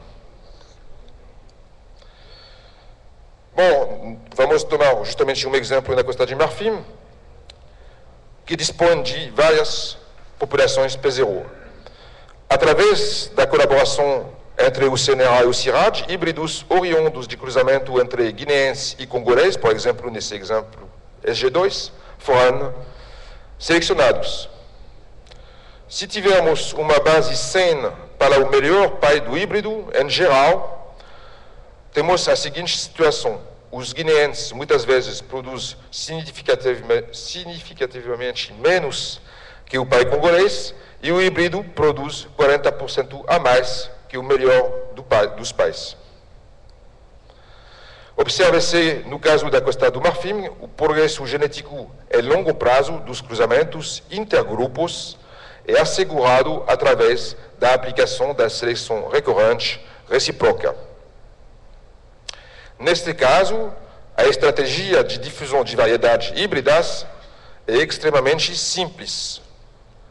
Bom, vamos tomar justamente um exemplo na Costa de Marfim, que dispõe de várias populações P0. Através da colaboração entre o CNRA e o CIRAD, híbridos oriundos de cruzamento entre guineenses e congolês, por exemplo, nesse exemplo SG2, foram selecionados. Se tivermos uma base 100 para o melhor pai do híbrido, em geral, temos a seguinte situação. Os guineenses, muitas vezes, produzem significativamente menos que o pai congolês, e o híbrido produz 40% a mais que o melhor dos pais. Observe-se, no caso da Costa do Marfim, o progresso genético a longo prazo dos cruzamentos intergrupos é assegurado através da aplicação da seleção recorrente recíproca. Neste caso, a estratégia de difusão de variedades híbridas é extremamente simples.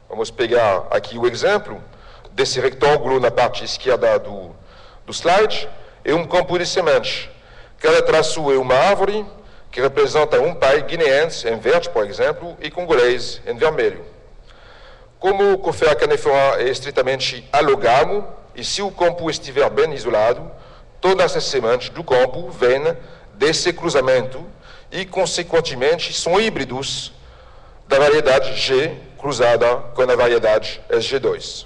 Vamos pegar aqui o exemplo desse retângulo na parte esquerda do slide é um campo de sementes. Cada traço é uma árvore que representa um pai guineense em verde, por exemplo, e congolês em vermelho. Como o café à canephora é estritamente alógamo, e se o campo estiver bem isolado, todas as sementes do campo vêm desse cruzamento e, consequentemente, são híbridos da variedade G cruzada com a variedade SG2.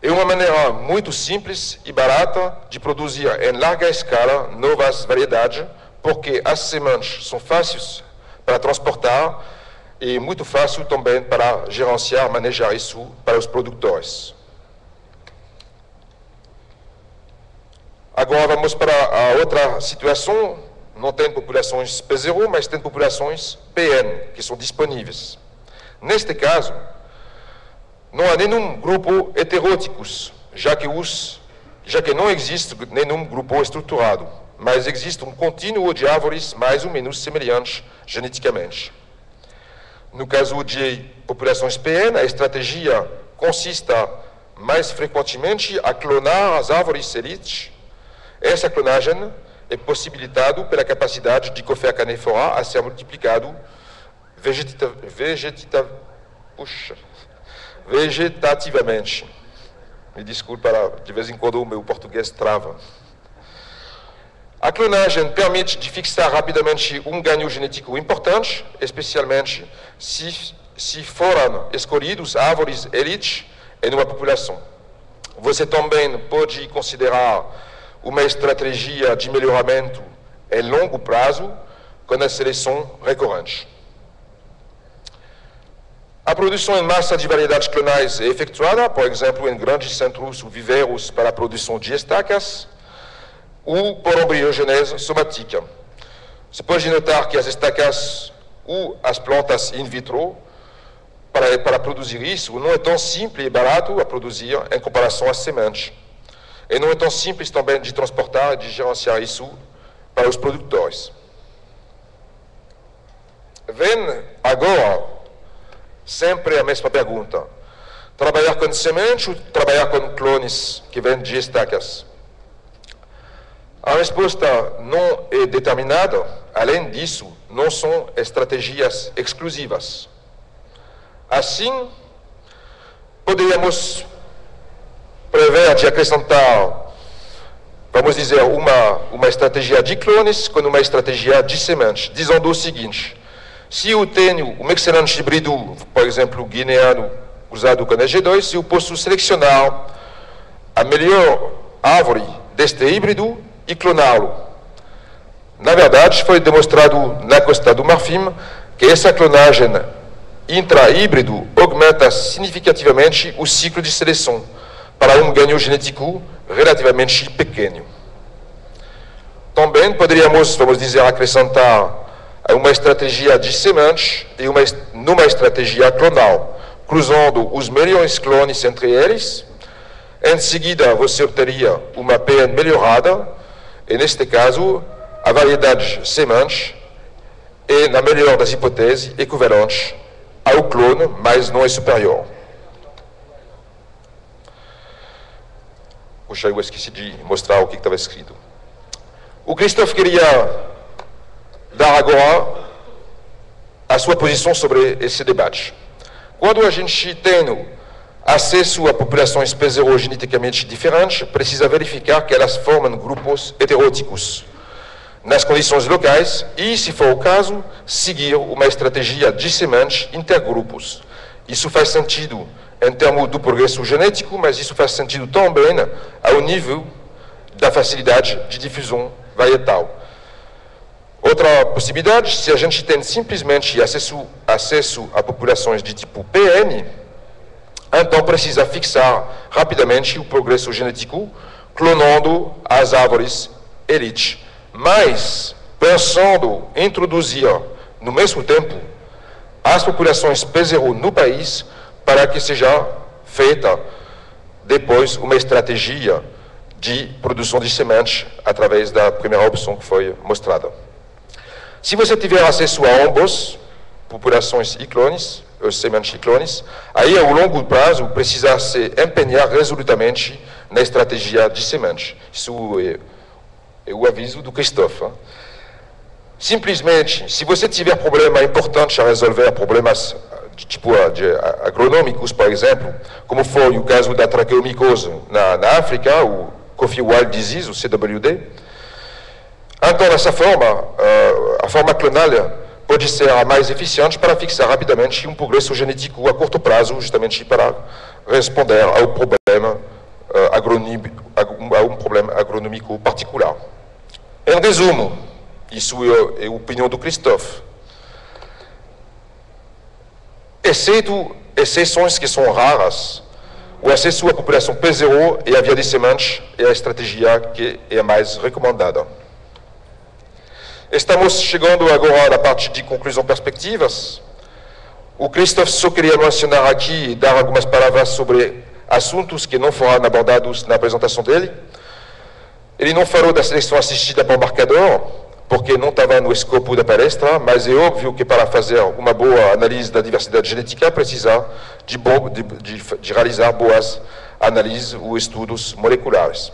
É uma maneira muito simples e barata de produzir em larga escala novas variedades, porque as sementes são fáceis para transportar e muito fácil também para gerenciar, manejar isso para os produtores. Agora vamos para a outra situação. Não tem populações P0, mas tem populações PN, que são disponíveis. Neste caso, não há nenhum grupo heteróticos, já que não existe nenhum grupo estruturado, mas existe um contínuo de árvores mais ou menos semelhantes geneticamente. No caso de populações PN, a estratégia consiste mais frequentemente a clonar as árvores elite. Essa clonagem é possibilitada pela capacidade de café à canephora a ser multiplicado vegetativamente. Me desculpa, de vez em quando o meu português trava. A clonagem permite de fixar rapidamente um ganho genético importante, especialmente se foram escolhidos árvores elite em uma população. Você também pode considerar uma estratégia de melhoramento em longo prazo com a seleção recorrente. A produção em massa de variedades clonais é efetuada, por exemplo, em grandes centros ou viveiros para a produção de estacas ou por embriogênese somática. Você pode notar que as estacas ou as plantas in vitro, para produzir isso, não é tão simples e barato a produzir em comparação às sementes. E não é tão simples também de transportar e de gerenciar isso para os produtores. Vem agora sempre a mesma pergunta. Trabalhar com sementes ou trabalhar com clones que vêm de estacas? A resposta não é determinada. Além disso, não são estratégias exclusivas. Assim, poderíamos prever de acrescentar, vamos dizer, uma estratégia de clones com uma estratégia de sementes, dizendo o seguinte: se eu tenho um excelente híbrido, por exemplo, guineano, usado com a G2, eu posso selecionar a melhor árvore deste híbrido e cloná-lo. Na verdade, foi demonstrado na Costa do Marfim que essa clonagem intra-híbrido aumenta significativamente o ciclo de seleção, para um ganho genético relativamente pequeno. Também poderíamos, vamos dizer, acrescentar uma estratégia de sementes e numa estratégia clonal, cruzando os melhores clones entre eles. Em seguida, você obteria uma PN melhorada, e neste caso, a variedade semente é, na melhor das hipóteses, equivalente ao clone, mas não é superior. Puxa, eu esqueci de mostrar o que estava escrito. O Christophe queria dar agora a sua posição sobre esse debate. Quando a gente tem acesso a populações P0 geneticamente diferentes, precisa verificar que elas formam grupos heteróticos nas condições locais e, se for o caso, seguir uma estratégia de sementes intergrupos. Isso faz sentido em termos do progresso genético, mas isso faz sentido também ao nível da facilidade de difusão varietal. Outra possibilidade, se a gente tem simplesmente acesso a populações de tipo PN, então precisa fixar rapidamente o progresso genético, clonando as árvores elite. Mas, pensando em introduzir, no mesmo tempo, as populações P0 no país, para que seja feita depois uma estratégia de produção de sementes através da primeira opção que foi mostrada. Se você tiver acesso a ambos, populações e clones, sementes e clones, aí, ao longo prazo, precisa se empenhar resolutamente na estratégia de semente. Isso é o aviso do Christophe. Simplesmente, se você tiver problema importante a resolver, problemas de tipo agronômicos, por exemplo, como foi o caso da traqueomicose na África, o Coffee Wild Disease, o CWD, então dessa forma, a forma clonal pode ser a mais eficiente para fixar rapidamente um progresso genético a curto prazo, justamente para responder ao problema a um problema agronômico particular. Em resumo, isso é a opinião do Christophe. Exceto exceções que são raras, o acesso à população P0 e a via de sementes é a estratégia que é a mais recomendada. Estamos chegando agora na parte de conclusão perspectivas. O Christophe só queria mencionar aqui e dar algumas palavras sobre assuntos que não foram abordados na apresentação dele. Ele não falou da seleção assistida por marcador, porque não estava no escopo da palestra, mas é óbvio que para fazer uma boa análise da diversidade genética precisa de realizar boas análises ou estudos moleculares.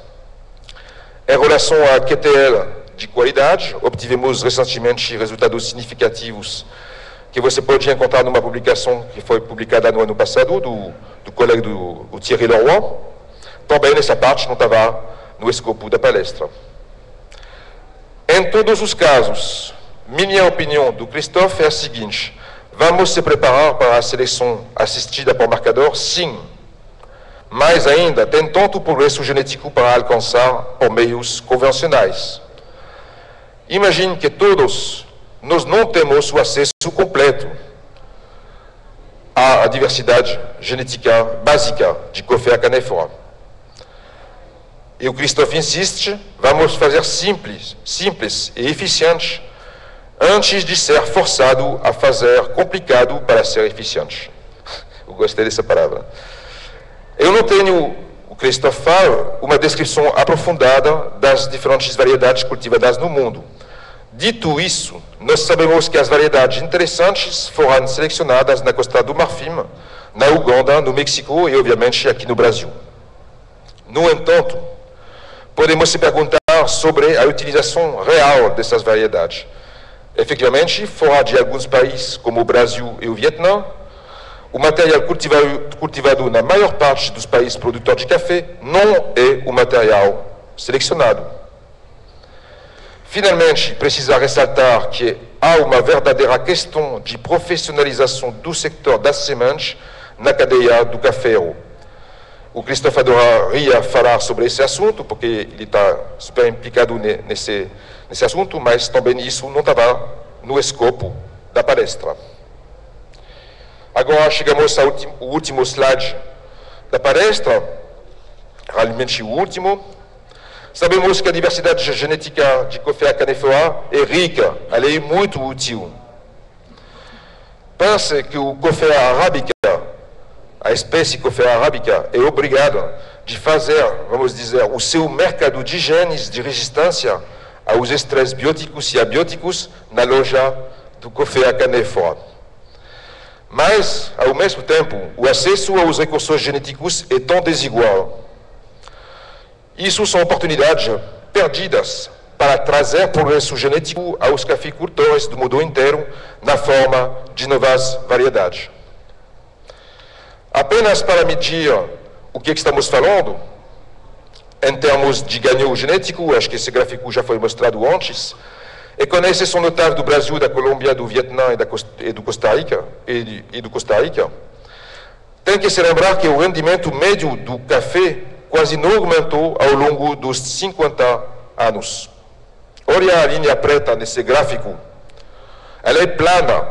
Em relação à QTL de qualidade, obtivemos recentemente resultados significativos que você pode encontrar numa publicação que foi publicada no ano passado do colega do Thierry Leroy. Também nessa parte não estava no escopo da palestra. Em todos os casos, minha opinião do Christophe é a seguinte: vamos se preparar para a seleção assistida por marcador? Sim. Mais ainda, tem tanto progresso genético para alcançar por meios convencionais. Imagine que todos nós não temos o acesso completo à diversidade genética básica de Coffea canephora. E o Christophe insiste, vamos fazer simples e eficiente, antes de ser forçado a fazer complicado para ser eficiente. Eu gostei dessa palavra. Eu não tenho, o Christophe fala, uma descrição aprofundada das diferentes variedades cultivadas no mundo. Dito isso, nós sabemos que as variedades interessantes foram selecionadas na Costa do Marfim, na Uganda, no México e, obviamente, aqui no Brasil. No entanto, podemos se perguntar sobre a utilização real dessas variedades. Efetivamente, fora de alguns países, como o Brasil e o Vietnã, o material cultivado na maior parte dos países produtores de café não é o material selecionado. Finalmente, precisa ressaltar que há uma verdadeira questão de profissionalização do setor das sementes na cadeia do cafeiro. O Christophe adoraria falar sobre esse assunto, porque ele está super implicado nesse assunto, mas também isso não estava no escopo da palestra. Agora chegamos ao último slide da palestra, realmente o último. Sabemos que a diversidade genética de Coffea canephora é rica, ela é muito útil. Pense que o Coffea arábica, a espécie Coffea arábica, é obrigada de fazer, vamos dizer, o seu mercado de genes de resistência aos estresses bióticos e abióticos na loja do Coffea canephora. Mas, ao mesmo tempo, o acesso aos recursos genéticos é tão desigual. Isso são oportunidades perdidas para trazer progresso genético aos cafeicultores do mundo inteiro na forma de novas variedades. Apenas para medir o que estamos falando, em termos de ganho genético, acho que esse gráfico já foi mostrado antes, e com exceção notável do Brasil, da Colômbia, do Vietnã e do Costa Rica, tem que se lembrar que o rendimento médio do café quase não aumentou ao longo dos 50 anos. Olha a linha preta nesse gráfico. Ela é plana.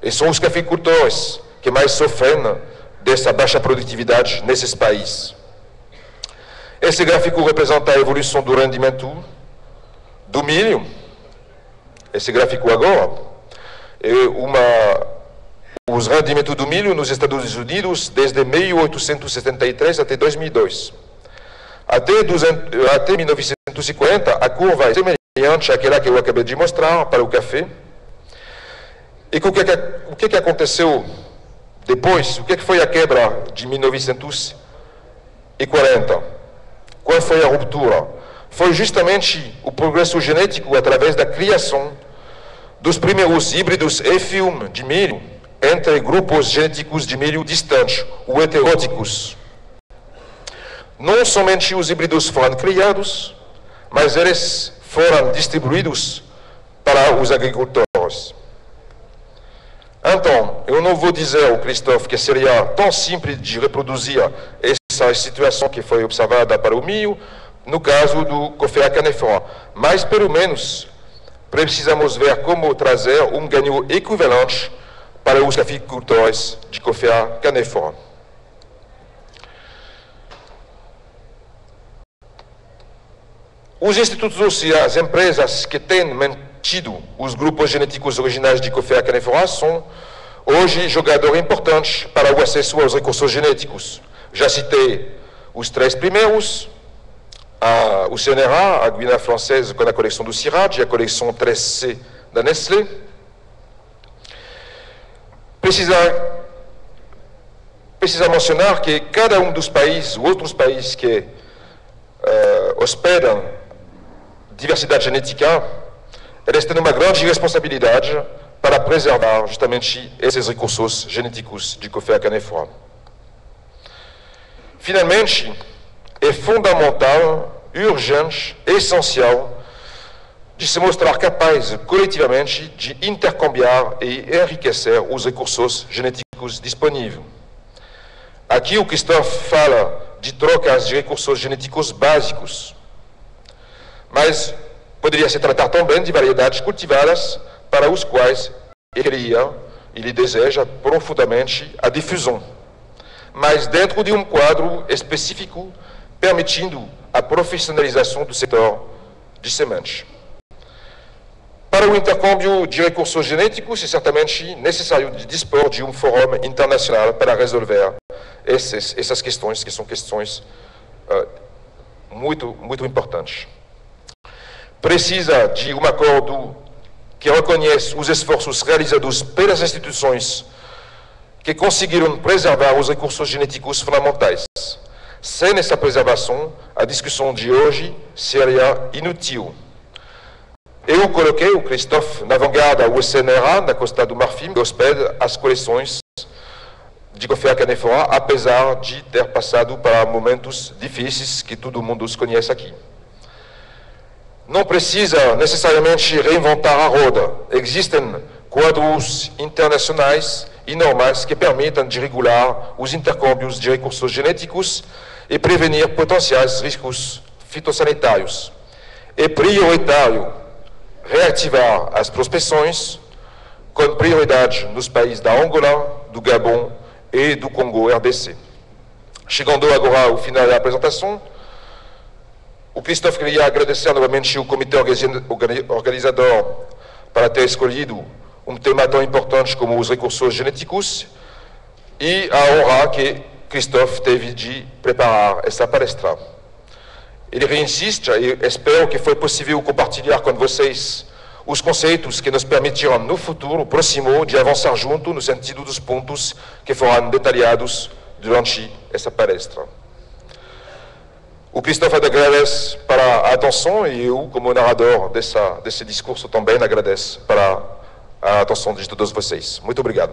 E são os cafeicultores que mais sofrem dessa baixa produtividade nesses países. Esse gráfico representa a evolução do rendimento do milho. Esse gráfico agora é os rendimentos do milho nos Estados Unidos desde 1873 até 2002. Até 1950, a curva é semelhante àquela que eu acabei de mostrar para o café. E o que aconteceu depois? O que foi a quebra de 1940? Qual foi a ruptura? Foi justamente o progresso genético através da criação dos primeiros híbridos F1 de milho entre grupos genéticos de milho distantes, ou heteróticos. Não somente os híbridos foram criados, mas eles foram distribuídos para os agricultores. Então, eu não vou dizer ao Christophe que seria tão simples de reproduzir essa situação que foi observada para o milho, no caso do Coffea canephora, mas pelo menos precisamos ver como trazer um ganho equivalente para os agricultores de Coffea canephora. Os institutos, ou seja, as empresas que têm mantido os grupos genéticos originais de Coffea canephora são hoje jogadores importantes para o acesso aos recursos genéticos. Já citei os 3 primeiros, o CNRA, a Guiana Francesa com a coleção do CIRAD e a coleção 3C da Nestlé. Precisa mencionar que cada um dos países, outros países que hospedam diversidade genética, eles têm uma grande responsabilidade para preservar justamente esses recursos genéticos de Coffea canephora. Finalmente, é fundamental, urgente, essencial, de se mostrar capaz coletivamente de intercambiar e enriquecer os recursos genéticos disponíveis. Aqui o Christophe fala de trocas de recursos genéticos básicos, mas poderia se tratar também de variedades cultivadas para os quais ele deseja profundamente a difusão, mas dentro de um quadro específico, permitindo a profissionalização do setor de sementes. Para o intercâmbio de recursos genéticos, é certamente necessário dispor de um fórum internacional para resolver essas questões, que são questões muito importantes. Precisa de um acordo que reconheça os esforços realizados pelas instituições que conseguiram preservar os recursos genéticos fundamentais. Sem essa preservação, a discussão de hoje seria inútil. Eu coloquei o Christophe na vanguarda, o CNRA, na Costa do Marfim, que hospeda as coleções de Coffea canephora, apesar de ter passado para momentos difíceis que todo mundo os conhece aqui. Não precisa necessariamente reinventar a roda. Existem quadros internacionais e normas que permitam de regular os intercâmbios de recursos genéticos e prevenir potenciais riscos fitossanitários. É prioritário reativar as prospecções com prioridade nos países da Angola, do Gabão e do Congo RDC. Chegando agora ao final da apresentação, o Christophe queria agradecer novamente o comitê organizador para ter escolhido um tema tão importante como os recursos genéticos e a honra que Christophe teve de preparar essa palestra. Ele reinsiste e espero que foi possível compartilhar com vocês os conceitos que nos permitirão no futuro próximo de avançar junto no sentido dos pontos que foram detalhados durante essa palestra. O Christophe agradece para a atenção e eu, como narrador desse discurso, também agradeço para a atenção de todos vocês. Muito obrigado.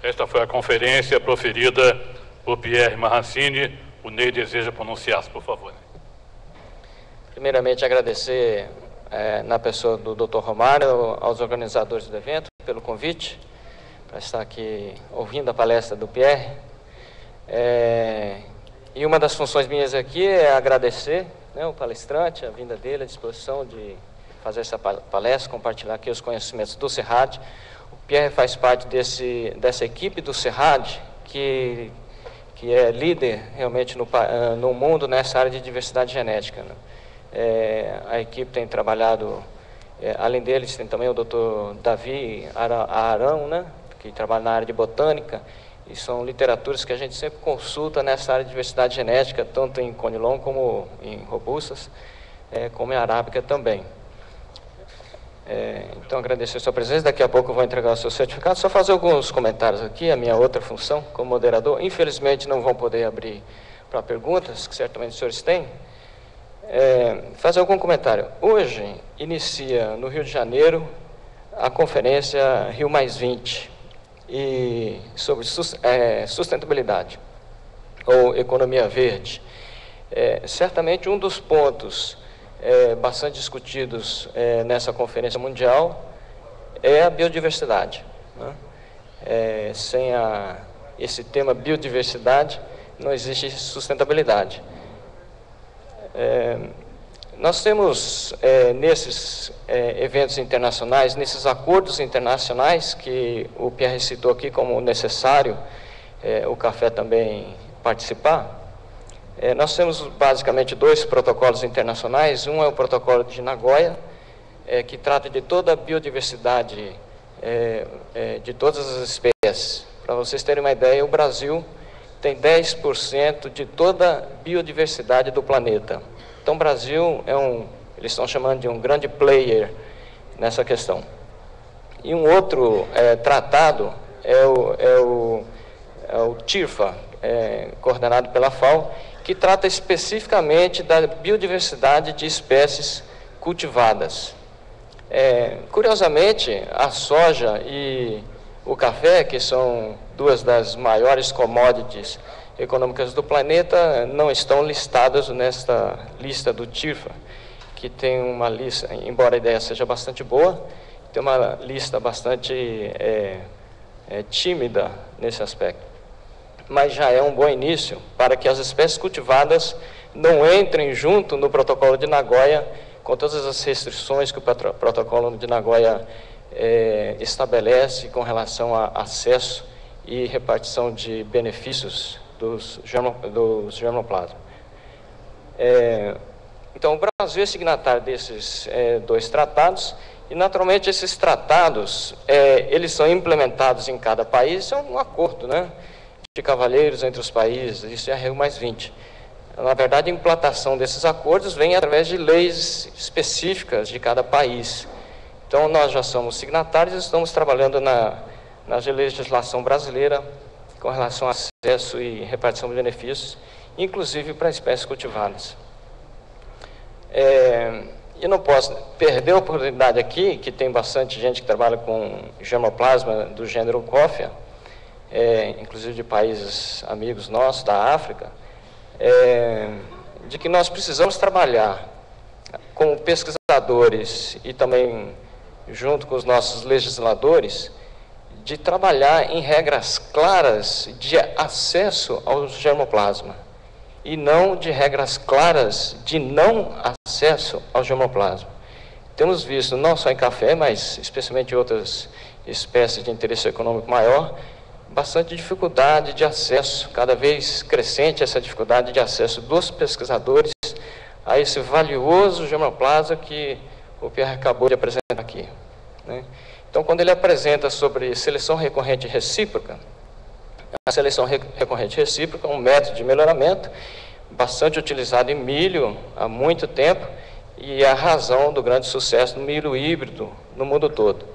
Esta foi a conferência proferida por Pierre Marrancini. O Ney deseja pronunciar-se, por favor. Primeiramente, agradecer na pessoa do Dr. Romário, aos organizadores do evento, pelo convite, para estar aqui ouvindo a palestra do Pierre. E uma das funções minhas aqui é agradecer, né, o palestrante, a vinda dele, a disposição de fazer essa palestra, compartilhar aqui os conhecimentos do CIRAD. O Pierre faz parte dessa equipe do CIRAD, que é líder realmente no mundo nessa área de diversidade genética, né? A equipe tem trabalhado, além deles, tem também o Dr. Davi Arão, né, que trabalha na área de botânica, e são literaturas que a gente sempre consulta nessa área de diversidade genética, tanto em Conilon como em robustas, como em arábica também. Então, agradecer a sua presença. Daqui a pouco eu vou entregar o seu certificado. Só fazer alguns comentários aqui, a minha outra função como moderador. Infelizmente, não vão poder abrir para perguntas, que certamente os senhores têm. Fazer algum comentário. Hoje, inicia no Rio de Janeiro a conferência Rio +20, sobre sustentabilidade, ou economia verde. Certamente um dos pontos bastante discutidos nessa conferência mundial é a biodiversidade, né? Sem esse tema biodiversidade não existe sustentabilidade. Nós temos nesses eventos internacionais, nesses acordos internacionais que o Pierre citou aqui como necessário o café também participar. Nós temos basicamente 2 protocolos internacionais. Um é o protocolo de Nagoya, que trata de toda a biodiversidade de todas as espécies. Para vocês terem uma ideia, o Brasil tem 10% de toda a biodiversidade do planeta. Então o Brasil eles estão chamando de um grande player nessa questão. E um outro tratado é o TIRFA, coordenado pela FAO, que trata especificamente da biodiversidade de espécies cultivadas. Curiosamente, a soja e o café, que são 2 das maiores commodities econômicas do planeta, não estão listadas nesta lista do TIRFA, que tem uma lista, embora a ideia seja bastante boa, tem uma lista bastante tímida nesse aspecto. Mas já é um bom início para que as espécies cultivadas não entrem junto no protocolo de Nagoya, com todas as restrições que o protocolo de Nagoya estabelece com relação a acesso e repartição de benefícios dos germoplasmas. Então, o Brasil é signatário desses 2 tratados, e naturalmente esses tratados, eles são implementados em cada país, é um acordo, né, de cavalheiros entre os países, isso é a Rio +20. Na verdade, a implantação desses acordos vem através de leis específicas de cada país. Então, nós já somos signatários e estamos trabalhando na legislação brasileira com relação a acesso e repartição de benefícios, inclusive para espécies cultivadas. Eu não posso perder a oportunidade aqui, que tem bastante gente que trabalha com germoplasma do gênero Coffea, inclusive de países amigos nossos, da África, de que nós precisamos trabalhar com pesquisadores e também junto com os nossos legisladores, de trabalhar em regras claras de acesso ao germoplasma e não de regras claras de não acesso ao germoplasma. Temos visto, não só em café, mas especialmente em outras espécies de interesse econômico maior, bastante dificuldade de acesso, cada vez crescente essa dificuldade de acesso dos pesquisadores a esse valioso germoplasma que o Pierre acabou de apresentar aqui, né? Então, quando ele apresenta sobre seleção recorrente recíproca, a seleção recorrente recíproca é um método de melhoramento bastante utilizado em milho há muito tempo e é a razão do grande sucesso do milho híbrido no mundo todo.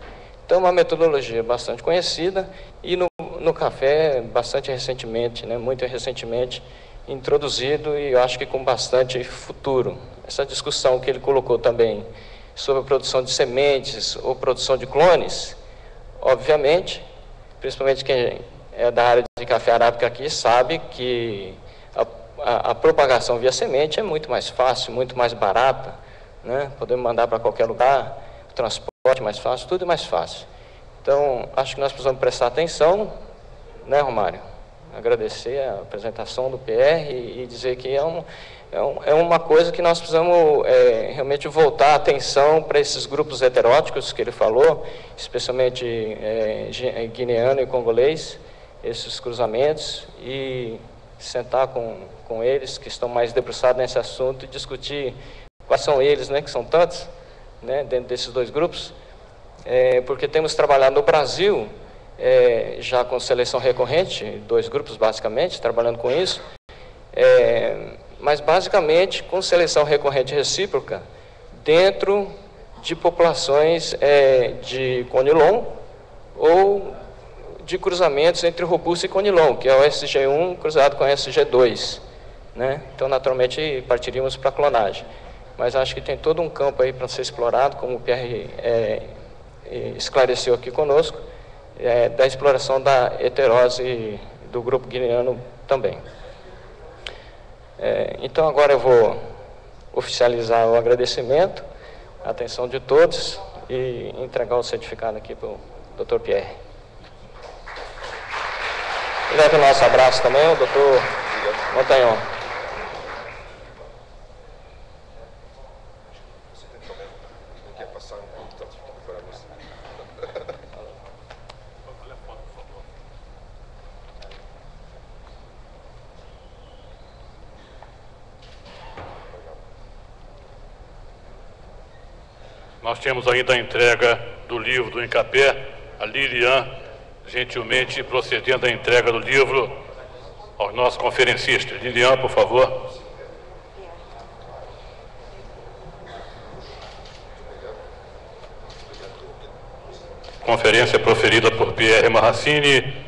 Então, é uma metodologia bastante conhecida e no café bastante recentemente, né, muito recentemente introduzido, e eu acho que com bastante futuro. Essa discussão que ele colocou também sobre a produção de sementes ou produção de clones, obviamente, principalmente quem é da área de café arábica aqui, sabe que a propagação via semente é muito mais fácil, muito mais barata, né? Podemos mandar para qualquer lugar, o transporte mais fácil, tudo é mais fácil. Então, acho que nós precisamos prestar atenção, né, Romário? Agradecer a apresentação do PR e dizer que é uma coisa que nós precisamos realmente voltar a atenção para esses grupos heteróticos que ele falou, especialmente guineano e congolês, esses cruzamentos, e sentar com eles que estão mais debruçados nesse assunto e discutir quais são eles, né, que são tantos, né, dentro desses 2 grupos, porque temos trabalhado no Brasil já com seleção recorrente, 2 grupos basicamente, trabalhando com isso, mas basicamente com seleção recorrente recíproca dentro de populações de conilon ou de cruzamentos entre robusto e conilon, que é o SG1 cruzado com o SG2, né? Então, naturalmente, partiríamos para a clonagem. Mas acho que tem todo um campo aí para ser explorado, como o Pierre esclareceu aqui conosco, da exploração da heterose do grupo guineano também. Então, agora eu vou oficializar o agradecimento, a atenção de todos e entregar o certificado aqui para o Dr. Pierre. E leve o nosso abraço também, o Dr. Montagnón. Nós temos ainda a entrega do livro do Incapé, a Lilian, gentilmente procedendo à entrega do livro aos nossos conferencistas. Lilian, por favor. Conferência proferida por Pierre Marrancini,